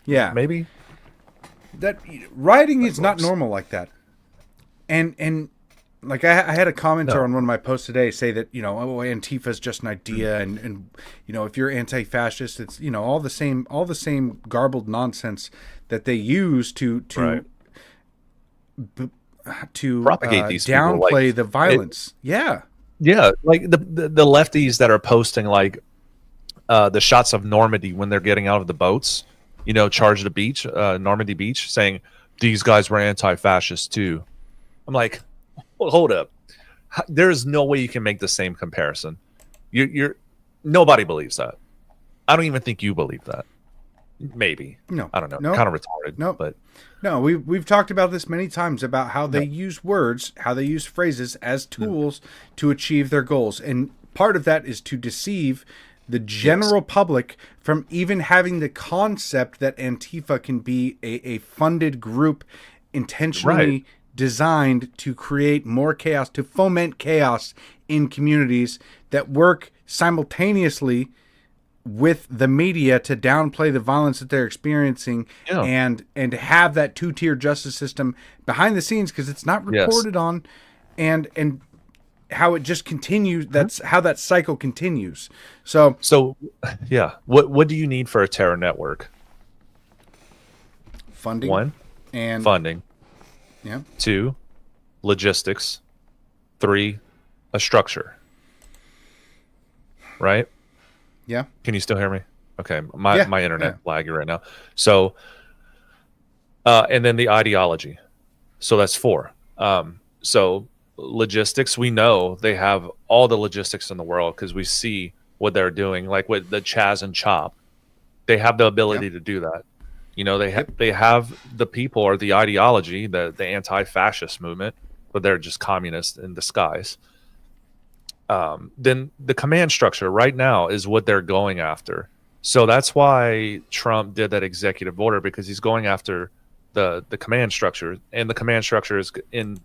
B: Yeah,
C: maybe.
B: that rioting is not normal like that. And like I had a commenter
C: No.
B: on one of my posts today say that Antifa is just an idea, and if you're anti-fascist, it's all the same garbled nonsense that they use to
C: Right.
B: propagate
C: these people,
B: downplay
C: like,
B: the violence. Yeah.
C: Yeah, like the lefties that are posting like the shots of Normandy when they're getting out of the boats, charged the beach, Normandy Beach, saying these guys were anti-fascist too. I'm like, well, hold up. There's no way you can make the same comparison. You're nobody believes that. I don't even think you believe that. Maybe.
B: No.
C: I don't know.
B: No.
C: Kind of retarded.
B: No.
C: But
B: No, we've talked about this many times about how they use words, how they use phrases as tools to achieve their goals. And part of that is to deceive the general public from even having the concept that Antifa can be a funded group intentionally
C: Right.
B: designed to create more chaos, to foment chaos in communities that work simultaneously with the media to downplay the violence that they're experiencing,
C: Yeah.
B: and have that 2-tier justice system behind the scenes because it's not
C: Yes.
B: reported on, and how it just continues. That's how that cycle continues. So
C: yeah, what do you need for a terror network?
B: funding,
C: One,
B: and
C: funding.
B: yeah,
C: 2, logistics. 3, a structure. Right?
B: yeah,
C: Can you still hear me? Okay, my
B: Yeah,
C: my internet laggy right now. So, and then the ideology. So that's 4. So logistics, we know they have all the logistics in the world because we see what they're doing, like with the Chaz and Chop. They have the ability to do that. They have the people or the ideology, the anti-fascist movement, but they're just communists in disguise. Then the command structure right now is what they're going after. So that's why Trump did that executive order, because he's going after the command structure, and the command structure is in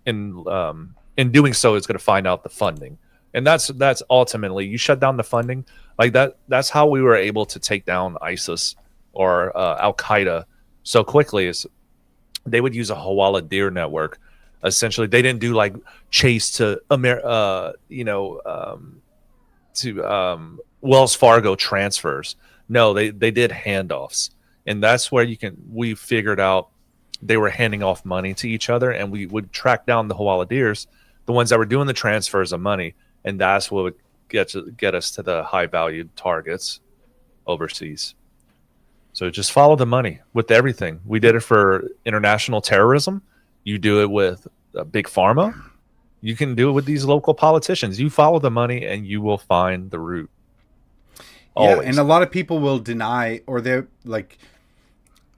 C: doing so is going to find out the funding, and that's ultimately, you shut down the funding like that. That's how we were able to take down ISIS or Al Qaeda so quickly. Is they would use a Hawala Deer network. Essentially, they didn't do like Chase to Wells Fargo transfers. No, they did handoffs, and that's where we figured out they were handing off money to each other, and we would track down the Hawala Deers, the ones that were doing the transfers of money, and that's what would get us to the high valued targets overseas. So just follow the money with everything. We did it for international terrorism. You do it with big pharma. You can do it with these local politicians. You follow the money and you will find the root. Always.
B: Yeah, and a lot of people will deny, or they're like,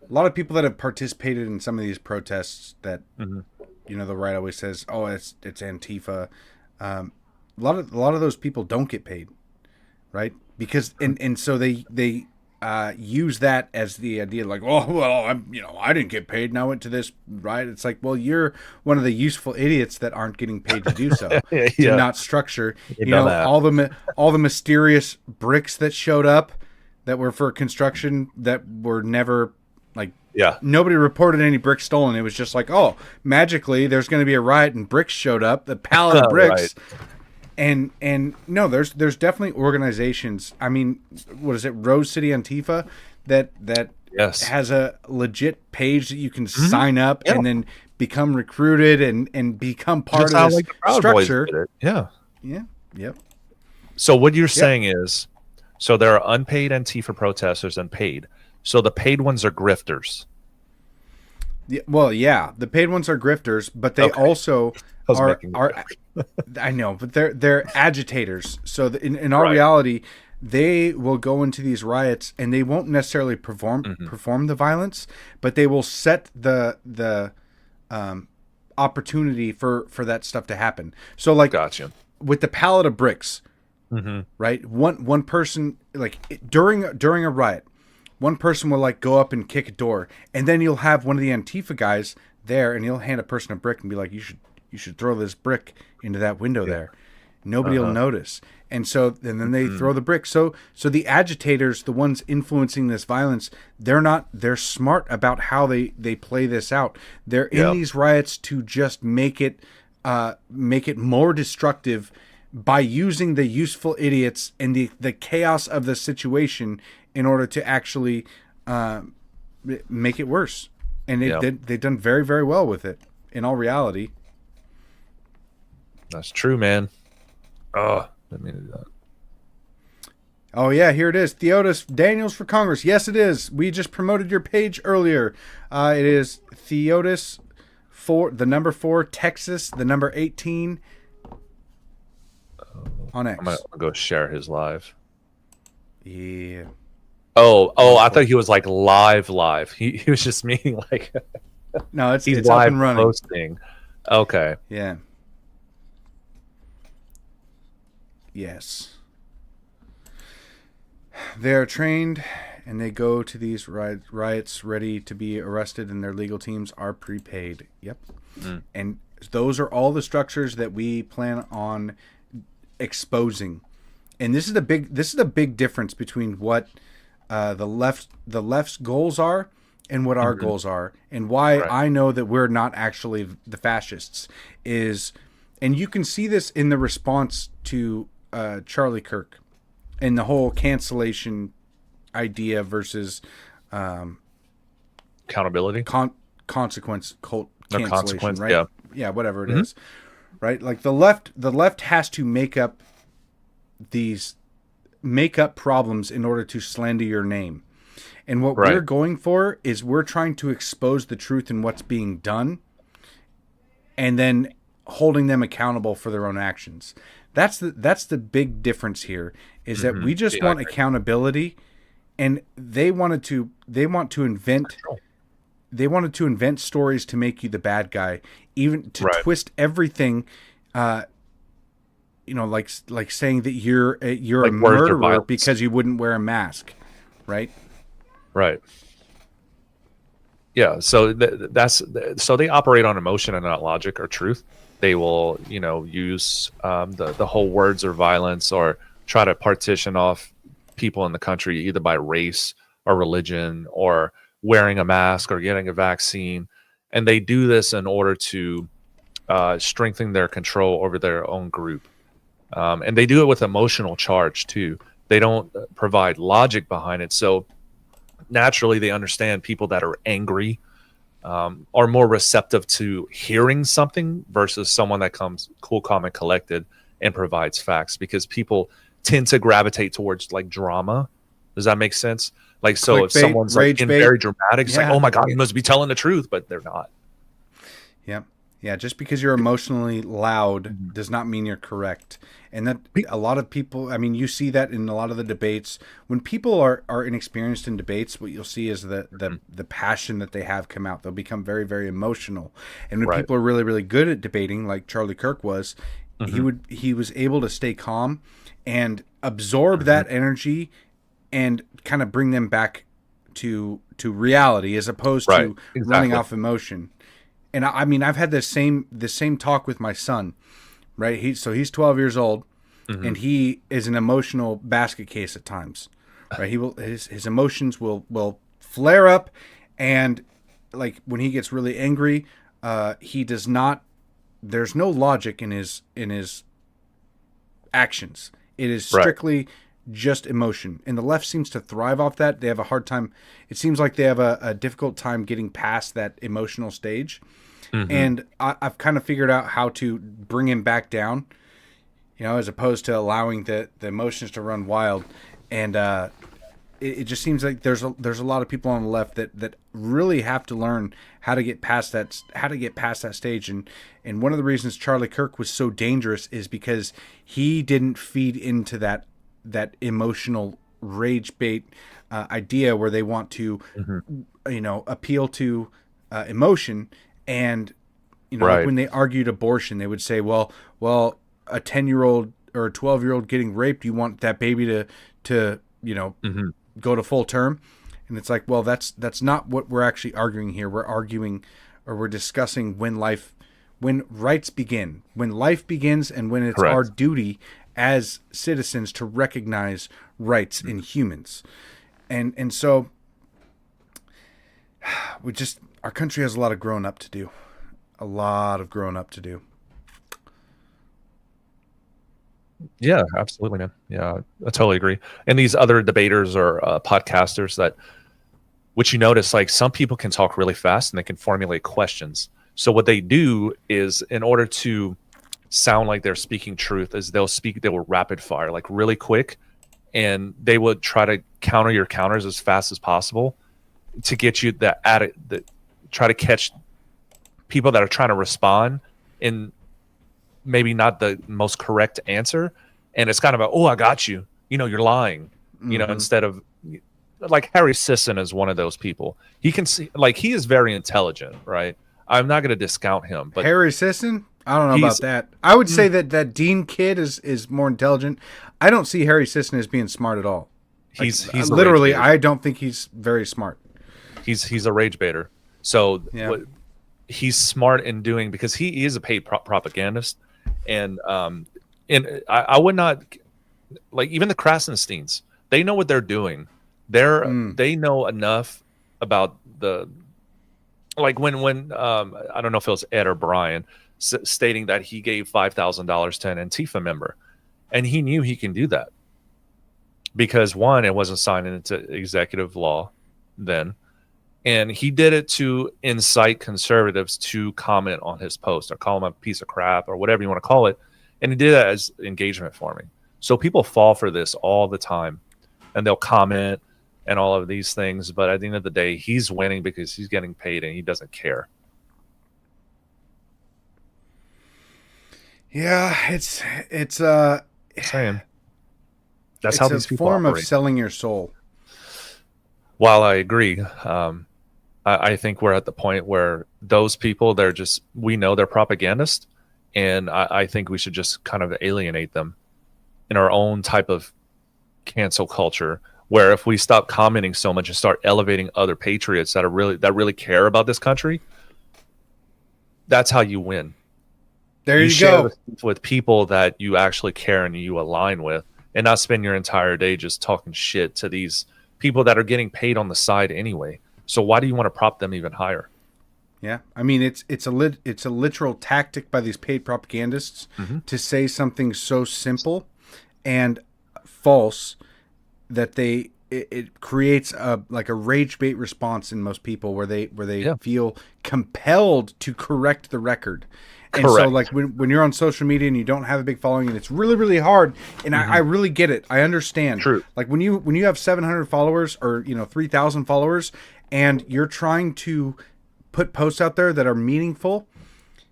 B: a lot of people that have participated in some of these protests that, the right always says, oh, it's Antifa. A lot of those people don't get paid, right? Because and so they use that as the idea, like, oh, well, I didn't get paid and I went to this, right? It's like, well, you're one of the useful idiots that aren't getting paid to do so, to not structure. All the mysterious bricks that showed up that were for construction that were never, like, nobody reported any bricks stolen. It was just like, oh, magically there's going to be a riot and bricks showed up, the pallet of bricks. Right. And no, there's definitely organizations. I mean, what is it, Rose City Antifa, that
C: Yes.
B: has a legit page that you can sign up and then become recruited and become part
C: Just
B: of
C: how
B: this
C: like the Proud Boys
B: structure.
C: did it. Yeah.
B: Yeah. Yep.
C: So what you're saying is, so there are unpaid Antifa protesters and paid. So the paid ones are grifters.
B: Yeah, well, yeah, the paid ones are grifters, but they also
C: I was
B: are
C: making a joke.
B: I know, but they're agitators. So in our
C: Right.
B: reality, they will go into these riots and they won't necessarily perform the violence, but they will set the opportunity for that stuff to happen. So like
C: Gotcha.
B: with the pallet of bricks, right? One person during a riot, one person will like go up and kick a door, and then you'll have one of the Antifa guys there, and he'll hand a person a brick and be like, "You should throw this brick into that window there." Nobody will notice, and then they throw the brick. So the agitators, the ones influencing this violence, they're smart about how they play this out. They're in these riots to just make it more destructive by using the useful idiots and the chaos of the situation in order to actually make it worse. And they've done very, very well with it, in all reality.
C: That's true, man. Oh, didn't mean to do that.
B: Oh, yeah, here it is. Theotis Daniels for Congress. Yes, it is. We just promoted your page earlier. It is Theotis, the number 4, Texas, the number 18 on X.
C: I'm going to go share his live.
B: Yeah.
C: Oh, I thought he was like live. He was just meaning like
B: No, it's
C: he's
B: up
C: live
B: and running.
C: posting. Okay.
B: Yeah. Yes. They are trained and they go to these riots ready to be arrested, and their legal teams are prepaid. Yep. And those are all the structures that we plan on exposing. And this is the big difference between what the left's goals are and what our goals are, and why I know that we're not actually the fascists is, and you can see this in the response to Charlie Kirk and the whole cancellation idea versus
C: Accountability.
B: consequence cult
C: Or
B: cancellation,
C: consequence,
B: right? Yeah, whatever it is, right? Like the left has to make up problems in order to slander your name. And what we're going for is we're trying to expose the truth in what's being done and then holding them accountable for their own actions. That's the big difference here, is that we just want accountability, and they wanted to invent stories to make you the bad guy, even to twist everything, like saying that you're like a murderer because you wouldn't wear a mask, right?
C: Right. Yeah. So so they operate on emotion and not logic or truth. They will, use the whole words or violence, or try to partition off people in the country either by race or religion or wearing a mask or getting a vaccine. And they do this in order to strengthen their control over their own group. And they do it with emotional charge too. They don't provide logic behind it. So naturally they understand people that are angry are more receptive to hearing something versus someone that comes cool, calm, and collected and provides facts, because people tend to gravitate towards like drama. Does that make sense? Like, so
B: Clickbait,
C: if someone's like in very dramatic, it's like, oh my God, he must be telling the truth, but they're not.
B: Yeah. Yeah. Just because you're emotionally loud does not mean you're correct. And that a lot of people, I mean, you see that in a lot of the debates. When people are inexperienced in debates, what you'll see is the passion that they have come out. They'll become very, very emotional. And when people are really, really good at debating, like Charlie Kirk was, he was able to stay calm and absorb that energy and kind of bring them back to reality, as opposed to running off emotion. And I mean, I've had the same talk with my son, right? He's 12 years old, and he is an emotional basket case at times, right? His emotions will flare up, and like when he gets really angry, he does not. There's no logic in his actions. It is strictly just emotion, and the left seems to thrive off that. They have a hard time. It seems like they have a difficult time getting past that emotional stage. And I've kind of figured out how to bring him back down, as opposed to allowing the emotions to run wild. And it just seems like there's a lot of people on the left that really have to learn how to get past that stage. And one of the reasons Charlie Kirk was so dangerous is because he didn't feed into that emotional rage bait idea where they want to appeal to emotion. And like when they argued abortion, they would say, well, a 10-year-old or a 12-year-old getting raped, you want that baby to go to full term. And it's like, well, that's not what we're actually arguing here. We're discussing when rights begin, when life begins, and when it's our duty as citizens to recognize rights in humans. And so our country has a lot of growing up to do. A lot of growing up to do.
C: Yeah, absolutely, man. Yeah, I totally agree. And these other debaters or podcasters which you notice, like some people can talk really fast and they can formulate questions. So what they do is, in order to sound like they're speaking truth, is they will rapid fire, like really quick, and they would try to counter your counters as fast as possible to get you try to catch people that are trying to respond in maybe not the most correct answer. And it's kind of oh, I got you. You're lying. Instead of like Harry Sisson is one of those people. He can see, like, he is very intelligent, right? I'm not going to discount him, but
B: Harry Sisson, I don't know about that. I would say that Dean Kidd is more intelligent. I don't see Harry Sisson as being smart at all.
C: He's
B: literally, I don't think he's very smart.
C: He's a rage baiter. So he's smart in doing, because he is a paid propagandist, and I would not, like, even the Krasensteins, they know what they're doing. They know enough about like when I don't know if it was Ed or Brian stating that he gave $5,000 to an Antifa member, and he knew he can do that because, one, it wasn't signed into executive law then, and he did it to incite conservatives to comment on his post or call him a piece of crap or whatever you want to call it, and he did that as engagement farming. So people fall for this all the time, and they'll comment and all of these things, but at the end of the day, he's winning because he's getting paid and he doesn't care.
B: Yeah, it's
C: same. That's how these people
B: form
C: operate.
B: Of selling your soul.
C: While I agree, I think we're at the point where those people, we know they're propagandists, and I think we should just kind of alienate them in our own type of cancel culture, where if we stop commenting so much and start elevating other patriots that really care about this country, that's how you win.
B: There you
C: share
B: go.
C: With people that you actually care and you align with, and not spend your entire day just talking shit to these people that are getting paid on the side anyway. So why do you want to prop them even higher?
B: Yeah, I mean it's a literal tactic by these paid propagandists to say something so simple and false that it creates a rage bait response in most people where they feel compelled to correct the record. And so, like, when you're on social media and you don't have a big following, and it's really, really hard, and I really get it. I understand.
C: True.
B: Like, when you have 700 followers or 3,000 followers, and you're trying to put posts out there that are meaningful,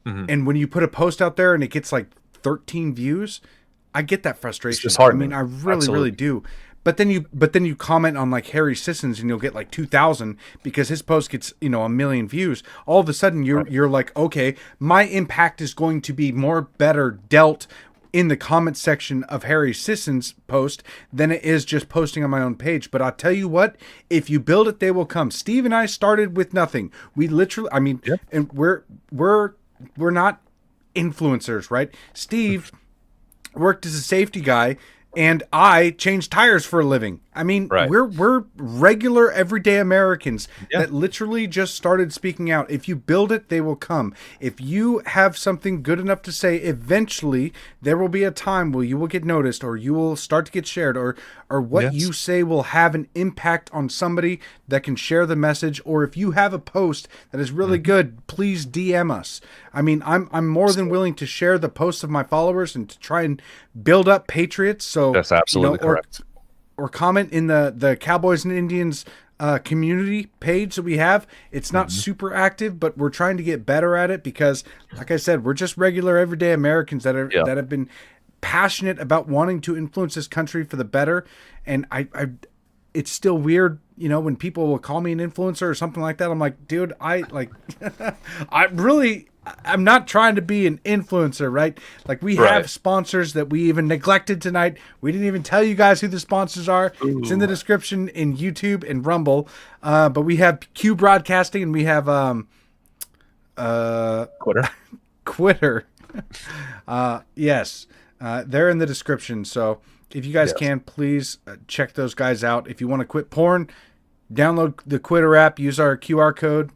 B: and when you put a post out there and it gets like 13 views, I get that frustration.
C: It's disheartening.
B: I mean, I really do. But then you comment on like Harry Sisson's and you'll get like 2,000 because his post gets 1 million views. All of a sudden you're like, okay, my impact is going to be better dealt in the comment section of Harry Sisson's post than it is just posting on my own page. But I'll tell you what, if you build it, they will come. Steve and I started with nothing. We literally, and we're not influencers, right? Steve worked as a safety guy, and I changed tires for a living. I mean,
C: Right.
B: we're regular everyday Americans
C: Yeah.
B: that literally just started speaking out. If you build it, they will come. If you have something good enough to say, eventually there will be a time where you will get noticed, or you will start to get shared, or what
C: Yes.
B: you say will have an impact on somebody that can share the message. Or if you have a post that is really good, please DM us. I mean, I'm more than willing to share the posts of my followers and to try and build up Patriots. So
C: That's absolutely correct.
B: or comment in the Cowboys and Indians community page that we have. It's not super active, but we're trying to get better at it because, like I said, we're just regular everyday Americans that have been passionate about wanting to influence this country for the better. And I it's still weird, when people will call me an influencer or something like that. I'm like, dude, I'm not trying to be an influencer, right? Like, we have sponsors that we even neglected tonight. We didn't even tell you guys who the sponsors are. Ooh. It's in the description in YouTube and Rumble. But we have Q Broadcasting and we have Quitter. Yes. They're in the description. So if you guys can, please check those guys out. If you want to quit porn, download the Quitter app, use our QR code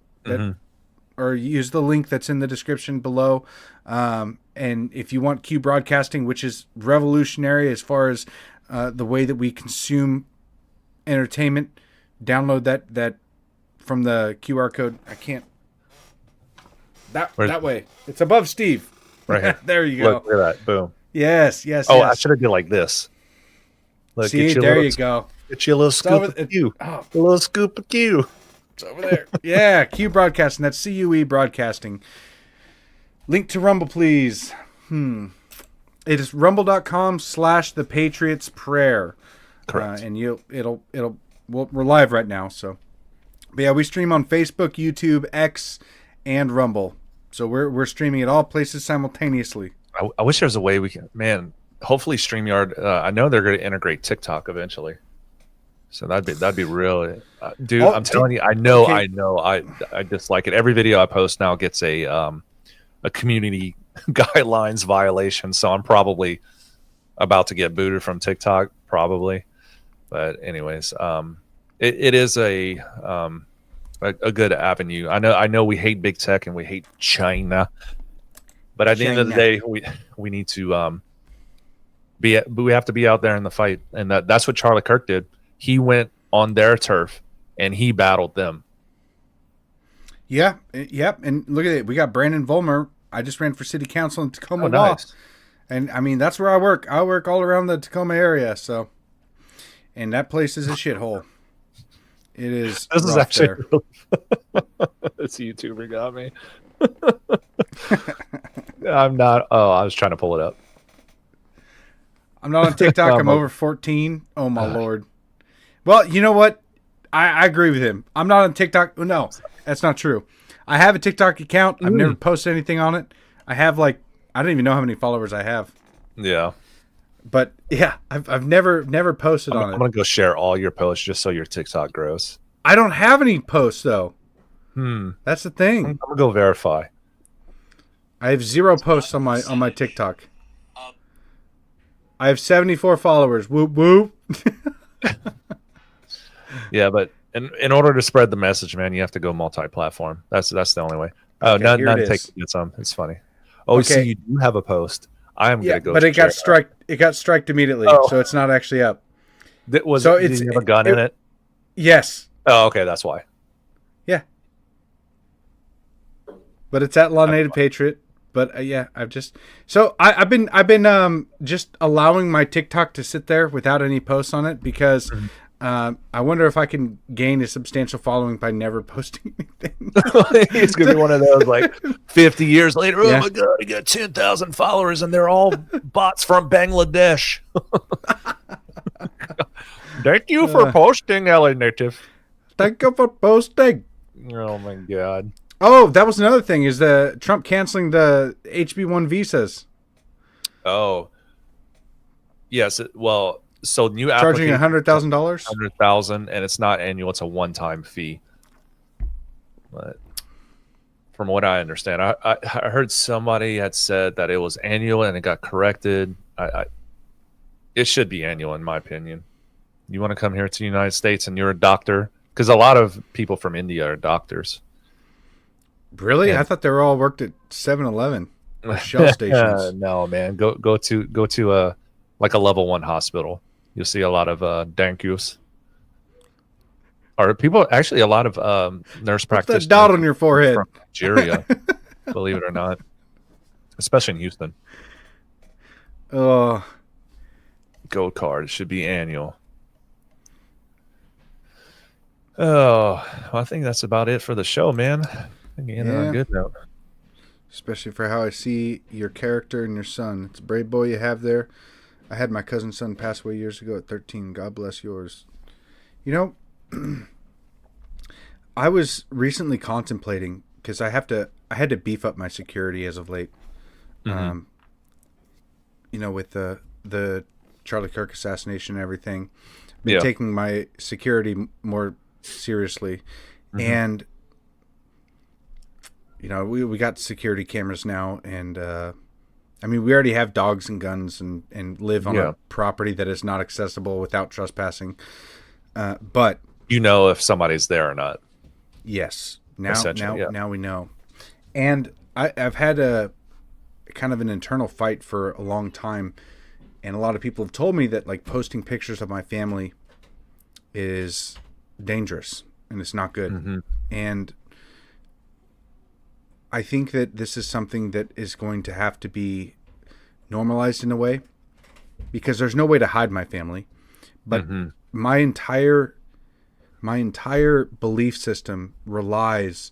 B: or use the link that's in the description below. And if you want Q Broadcasting, which is revolutionary as far as the way that we consume entertainment, download that from the QR code. I can't. That way. It's above Steve.
C: Right here.
B: There you go.
C: Look at that. Boom.
B: Yes.
C: Oh, I should have did like this. Look,
B: see, there you go.
C: Get you a little scoop of Q. A little scoop of Q.
B: It's over there. Yeah, Q Broadcasting. That's CUE Broadcasting. Link to Rumble, please. It is rumble.com/The Patriots Prayer.
C: Correct.
B: And we're live right now. So, but yeah, we stream on Facebook, YouTube, X, and Rumble. So we're streaming at all places simultaneously.
C: I wish there was a way we can. Man, hopefully StreamYard. I know they're going to integrate TikTok eventually. So that'd be really, dude. I'm telling you, I know. I dislike it. Every video I post now gets a community guidelines violation. So I'm probably about to get booted from TikTok, probably. But anyways, it is a good avenue. I know we hate big tech and we hate China, but at the end of the day, we need to we have to be out there in the fight, and that's what Charlie Kirk did. He went on their turf and he battled them.
B: Yeah, yep. And look at it. We got Brandon Vollmer. I just ran for city council in Tacoma.
C: Nice.
B: And I mean, that's where I work. I work all around the Tacoma area. So, and that place is a shithole. It is.
C: This is actually this YouTuber got me. I'm not. Oh, I was trying to pull it up.
B: I'm not on TikTok. I'm over 14. Oh my Lord. Well, you know what? I agree with him. I'm not on TikTok. No, that's not true. I have a TikTok account. I've never posted anything on it. I have I don't even know how many followers I have.
C: Yeah.
B: But yeah, I've never posted on it.
C: I'm gonna go share all your posts just so your TikTok grows.
B: I don't have any posts though. That's the thing.
C: I'm gonna go verify.
B: I have 0 posts on my TikTok. I have 74 followers. Whoop whoop.
C: Yeah, but in order to spread the message, man, you have to go multi-platform. That's the only way. Oh,
B: okay,
C: none take some. It's funny. Oh, okay. So you do have a post. I am gonna go.
B: But it got striked. It got striked immediately, so it's not actually up.
C: Did you have a gun in it?
B: Yes.
C: Oh, okay, that's why.
B: Yeah. But it's at Law Native Patriot. But yeah, I've been just allowing my TikTok to sit there without any posts on it because I wonder if I can gain a substantial following by never posting anything.
C: It's gonna be one of those like 50 years later. Oh my god, I got 10,000 followers and they're all bots from Bangladesh. Thank you for posting, LA Native.
B: Thank you for posting.
C: Oh my god.
B: Oh, that was another thing. Is the Trump canceling the HB1 visas?
C: Oh, yes. Well, so new
B: charging $100,000.
C: $100,000, and it's not annual; it's a one-time fee. But from what I understand, I heard somebody had said that it was annual and it got corrected. It should be annual, in my opinion. You want to come here to the United States and you're a doctor? Because a lot of people from India are doctors.
B: Really?
C: And-
B: I thought they were all worked at 7-Eleven or Shell stations.
C: No, man. Go to a like a level 1 hospital. You'll see a lot of dankus. Or people actually a lot of nurse
B: What's
C: practitioners
B: that dot on your forehead?
C: from Nigeria, believe it or not, especially in Houston.
B: Oh,
C: Gold card should be annual. Oh, well, I think that's about it for the show, man. I think you ended on
B: Yeah.
C: a good note.
B: especially for how I see your character and your son. It's a brave boy you have there. I had my cousin's son pass away years ago at 13. God bless yours. You know, I was recently contemplating because I had to beef up my security as of late.
C: Mhm.
B: You know, with the Charlie Kirk assassination and everything, been
C: Yeah.
B: taking my security more seriously, and you know, we got security cameras now, and I mean, we already have dogs and guns and live on
C: Yeah.
B: a property that is not accessible without trespassing. But
C: You know if somebody's there or not.
B: yes, now
C: Essentially, yeah.
B: now we know. And I've had a kind of an internal fight for a long time, and a lot of people have told me that like posting pictures of my family is dangerous and it's not good. And I think that this is something that is going to have to be normalized in a way, because there's no way to hide my family. But my entire belief system relies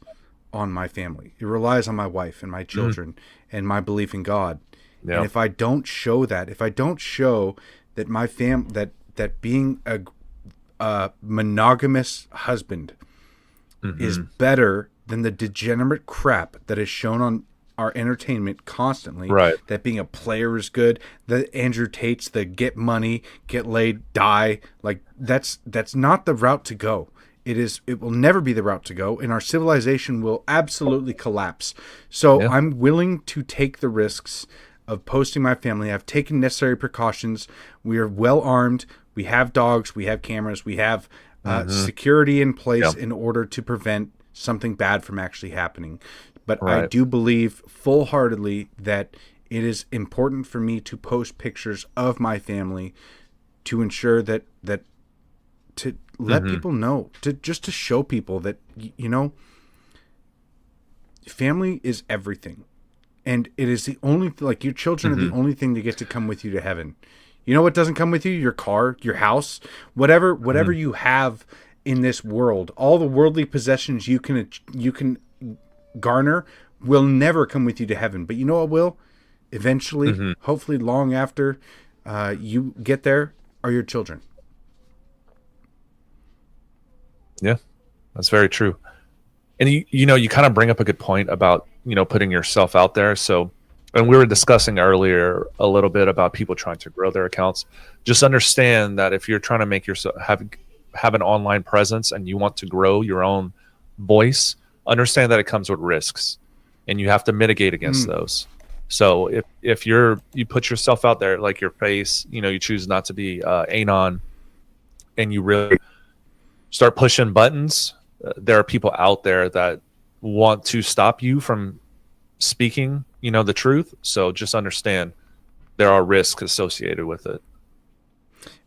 B: on my family. It relies on my wife and my children and my belief in God.
C: Yeah.
B: And if I don't show that, if I don't show that my that being a monogamous husband is better than the degenerate crap that is shown on our entertainment constantly,
C: Right.
B: that being a player is good, that Andrew Tate's the get money, get laid, die, like that's not the route to go. It will never be the route to go, and our civilization will absolutely collapse. So
C: Yeah.
B: I'm willing to take the risks of posting my family. I've taken necessary precautions. We are well armed. We have dogs. We have cameras. We have security in place in order to prevent something bad from actually happening. But I
C: Right.
B: do believe full-heartedly that it is important for me to post pictures of my family to ensure that to let people know, to show people that you know, family is everything. And it is the only, like, your children are the only thing that get to come with you to heaven. You know what doesn't come with you? Your car, your house, whatever you have in this world. All the worldly possessions you can garner will never come with you to heaven. But you know what will? Eventually, hopefully long after you get there, are your children.
C: Yeah, that's very true. And you know, you kind of bring up a good point about, you know, putting yourself out there. So, and we were discussing earlier a little bit about people trying to grow their accounts. Just understand that if you're trying to make yourself have an online presence and you want to grow your own voice, understand that it comes with risks and you have to mitigate against those. So if you put yourself out there, like your face, you know, you choose not to be anon, and you really start pushing buttons, there are people out there that want to stop you from speaking, you know, the truth. So just understand there are risks associated with it.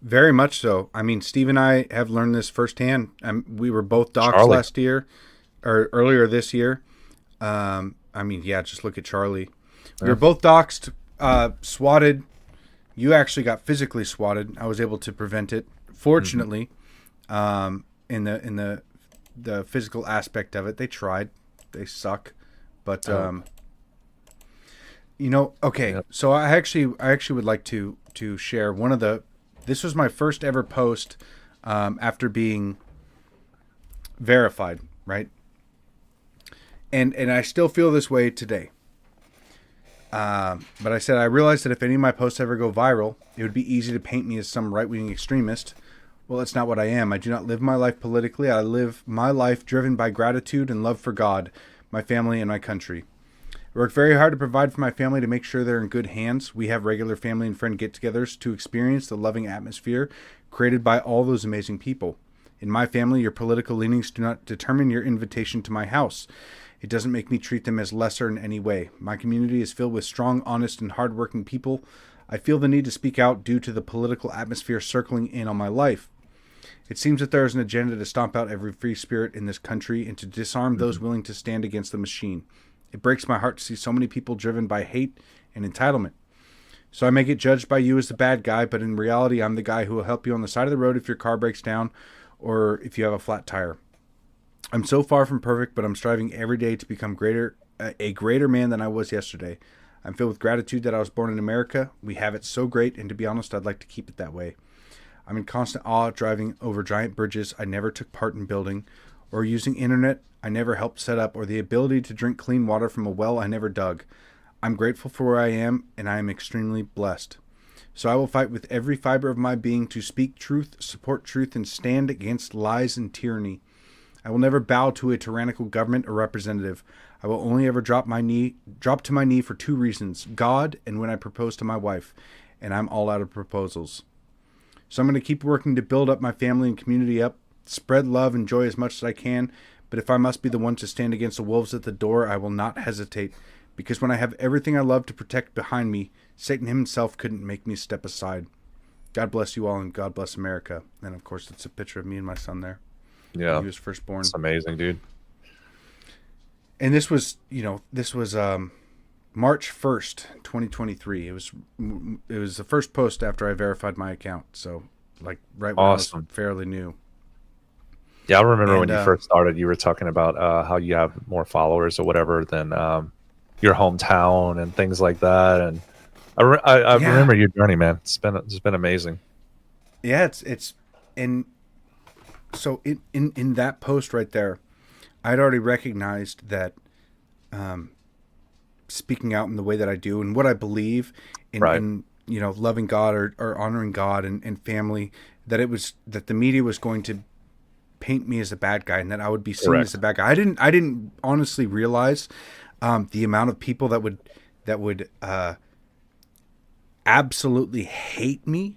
B: Very much so. I mean, Steve and I have learned this firsthand. We were both doxxed
C: Charlie.
B: last year, or earlier this year. I mean, yeah, just look at Charlie. We were both doxxed, swatted. You actually got physically swatted. I was able to prevent it, fortunately. In the physical aspect of it, they tried. They suck, but you know. Okay,
C: Yep.
B: so I actually would like to share one of the. This was my first ever post after being verified, right? And I still feel this way today. But I said I realized that if any of my posts ever go viral, it would be easy to paint me as some right-wing extremist. Well, that's not what I am. I do not live my life politically. I live my life driven by gratitude and love for God, my family, and my country. I work very hard to provide for my family to make sure they're in good hands. We have regular family and friend get-togethers to experience the loving atmosphere created by all those amazing people. In my family, your political leanings do not determine your invitation to my house. It doesn't make me treat them as lesser in any way. My community is filled with strong, honest, and hardworking people. I feel the need to speak out due to the political atmosphere circling in on my life. It seems that there is an agenda to stomp out every free spirit in this country and to disarm those willing to stand against the machine. It breaks my heart to see so many people driven by hate and entitlement. So I may get judged by you as the bad guy, but in reality, I'm the guy who will help you on the side of the road if your car breaks down or if you have a flat tire. I'm so far from perfect, but I'm striving every day to become a greater man than I was yesterday. I'm filled with gratitude that I was born in America. We have it so great, and to be honest, I'd like to keep it that way. I'm in constant awe driving over giant bridges I never took part in building, or using internet I never helped set up, or the ability to drink clean water from a well I never dug. I'm grateful for where I am, and I am extremely blessed. So I will fight with every fiber of my being to speak truth, support truth, and stand against lies and tyranny. I will never bow to a tyrannical government or representative. I will only ever drop to my knee for 2 reasons: God and when I propose to my wife, and I'm all out of proposals. So I'm going to keep working to build up my family and community up, spread love and joy as much as I can, but if I must be the one to stand against the wolves at the door, I will not hesitate, because when I have everything I love to protect behind me, Satan himself couldn't make me step aside. God bless you all, and God bless America. And of course, it's a picture of me and my son there.
C: Yeah.
B: He was first born.
C: It's amazing, dude.
B: And this was March 1st, 2023. It was the first post after I verified my account. So like right when
C: Awesome.
B: I was fairly new.
C: Yeah, I remember when
B: And,
C: you first started, you were talking about how you have more followers or whatever than your hometown and things like that. And I
B: Yeah.
C: remember your journey, man. It's been amazing.
B: Yeah, it's and so in that post right there, I'd already recognized that speaking out in the way that I do and what I believe in,
C: Right.
B: in loving God or honoring God and family, that the media was going to paint me as a bad guy and that I would be seen
C: Correct.
B: as a bad guy. I didn't honestly realize the amount of people that would absolutely hate me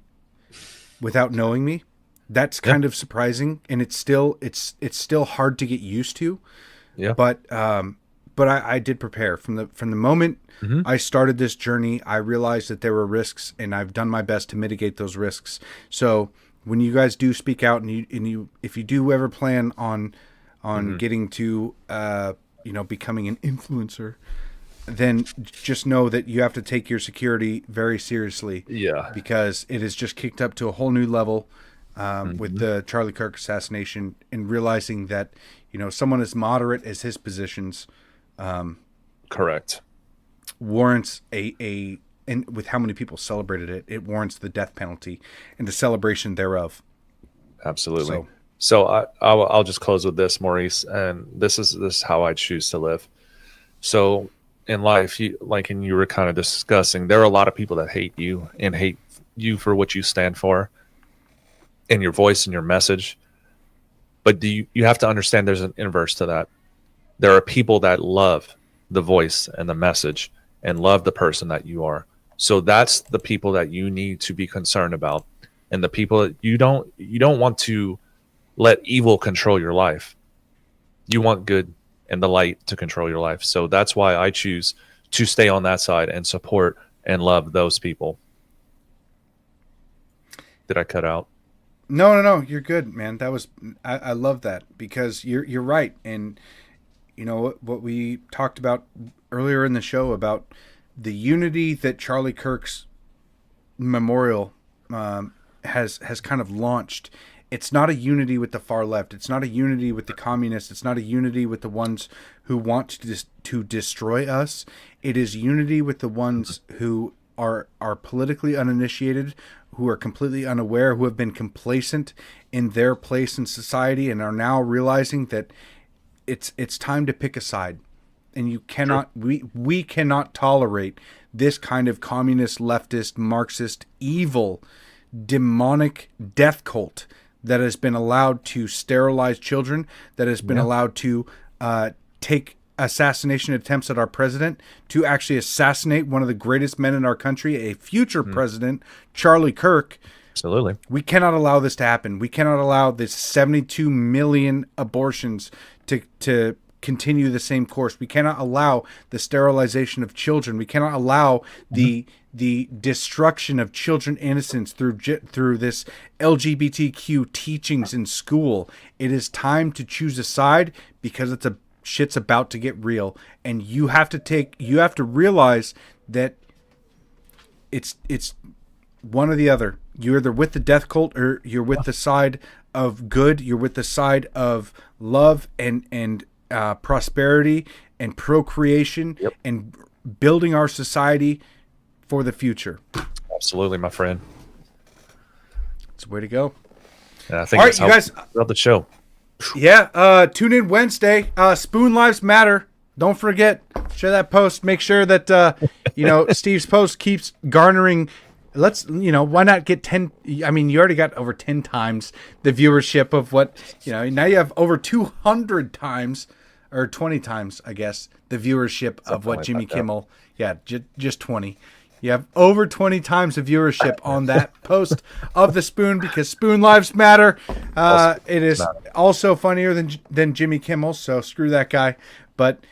B: without knowing me. That's kind of surprising, and it's still hard to get used to.
C: Yeah.
B: But I did prepare from the moment I started this journey. I realized that there were risks, and I've done my best to mitigate those risks. So when you guys do speak out, and you if you do ever plan on getting to becoming an influencer, then just know that you have to take your security very seriously.
C: Yeah.
B: Because it has just kicked up to a whole new level with the Charlie Kirk assassination, and realizing that someone as moderate as his positions
C: Correct.
B: warrants and with how many people celebrated it warrants the death penalty and the celebration thereof.
C: Absolutely. So I'll just close with this, Maurice, and this is how I choose to live. So in life, you were kind of discussing, there are a lot of people that hate you and hate you for what you stand for and your voice and your message. But you have to understand there's an inverse to that. There are people that love the voice and the message and love the person that you are. So that's the people that you need to be concerned about. And the people that you don't want to let evil control your life. You want good and the light to control your life. So that's why I choose to stay on that side and support and love those people. Did I cut out?
B: No, you're good, man. That was I love that, because you're right. And what we talked about earlier in the show about the unity that Charlie Kirk's memorial has kind of launched. It's not a unity with the far left. It's not a unity with the communists. It's not a unity with the ones who want to destroy us. It is unity with the ones who are politically uninitiated, who are completely unaware, who have been complacent in their place in society, and are now realizing that it's time to pick a side. And you cannot, we cannot tolerate this kind of communist, leftist, Marxist, evil, demonic death cult that has been allowed to sterilize children, that has been allowed to take assassination attempts at our president to actually assassinate one of the greatest men in our country, a future president, Charlie Kirk.
C: Absolutely.
B: We cannot allow this to happen. We cannot allow this 72 million abortions to continue the same course. We cannot allow the sterilization of children. We cannot allow the destruction of children innocence through this LGBTQ teachings in school. It is time to choose a side because shit's about to get real, and you have to realize that it's one or the other. You're either with the death cult or you're with the side of good. You're with the side of love and prosperity and procreation and building our society for the future.
C: Absolutely, my friend.
B: It's the way to go.
C: Yeah, I think
B: All
C: that's
B: right, you guys.
C: About the show.
B: Yeah, tune in Wednesday. Spoon Lives Matter. Don't forget, share that post. Make sure that Steve's post keeps garnering. Why not get 10? I mean, you already got over 10 times the viewership of what, now you have over 200 times or 20 times, I guess, the viewership of what Jimmy Kimmel. Yeah, just 20. You have over 20 times the viewership on that post of the Spoon because Spoon Lives Matter. It is also funnier than Jimmy Kimmel, so screw that guy. But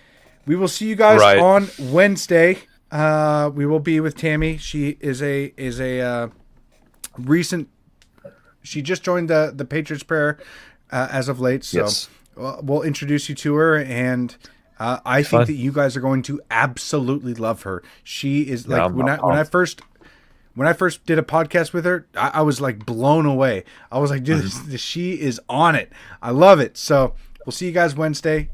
B: we will see you guys on Wednesday. We will be with Tammy. She is a recent. She just joined the Patriots prayer as of late, so we'll introduce you to her, and I think that you guys are going to absolutely love her. She is like when I first did a podcast with her, I was like blown away. I was like, dude, she is on it. I love it. So we'll see you guys Wednesday.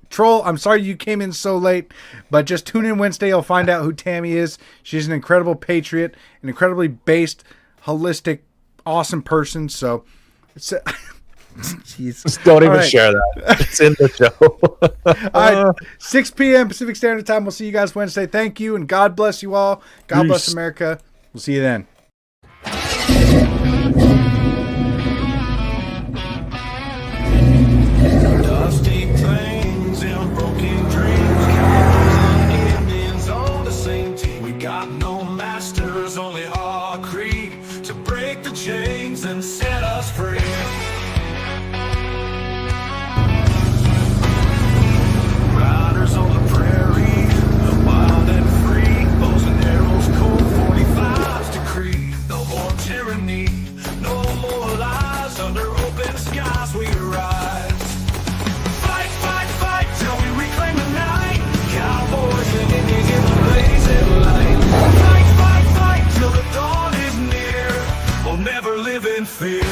B: Troll, I'm sorry you came in so late, but just tune in Wednesday. You'll find out who Tammy is. She's an incredible patriot, an incredibly based, holistic, awesome person. So it's jeez.
C: Don't even share that. It's in the show.
B: All right, 6 p.m. Pacific Standard Time. We'll see you guys Wednesday. Thank you, and God bless you all. God bless America. We'll see you then.
A: Dusty plains and broken dreams. Cowboys and Indians on the same team. We got no masters, only our creed to break the chains and set us free. Riders on the prairie, wild and free. Bows and arrows, Colt 45s decree. No more tyranny, no more lies. Under open skies we rise. Fight, fight, fight till we reclaim the night. Cowboys and Indians in the blazing light. Fight, fight, fight till the dawn is near. We'll never live in fear.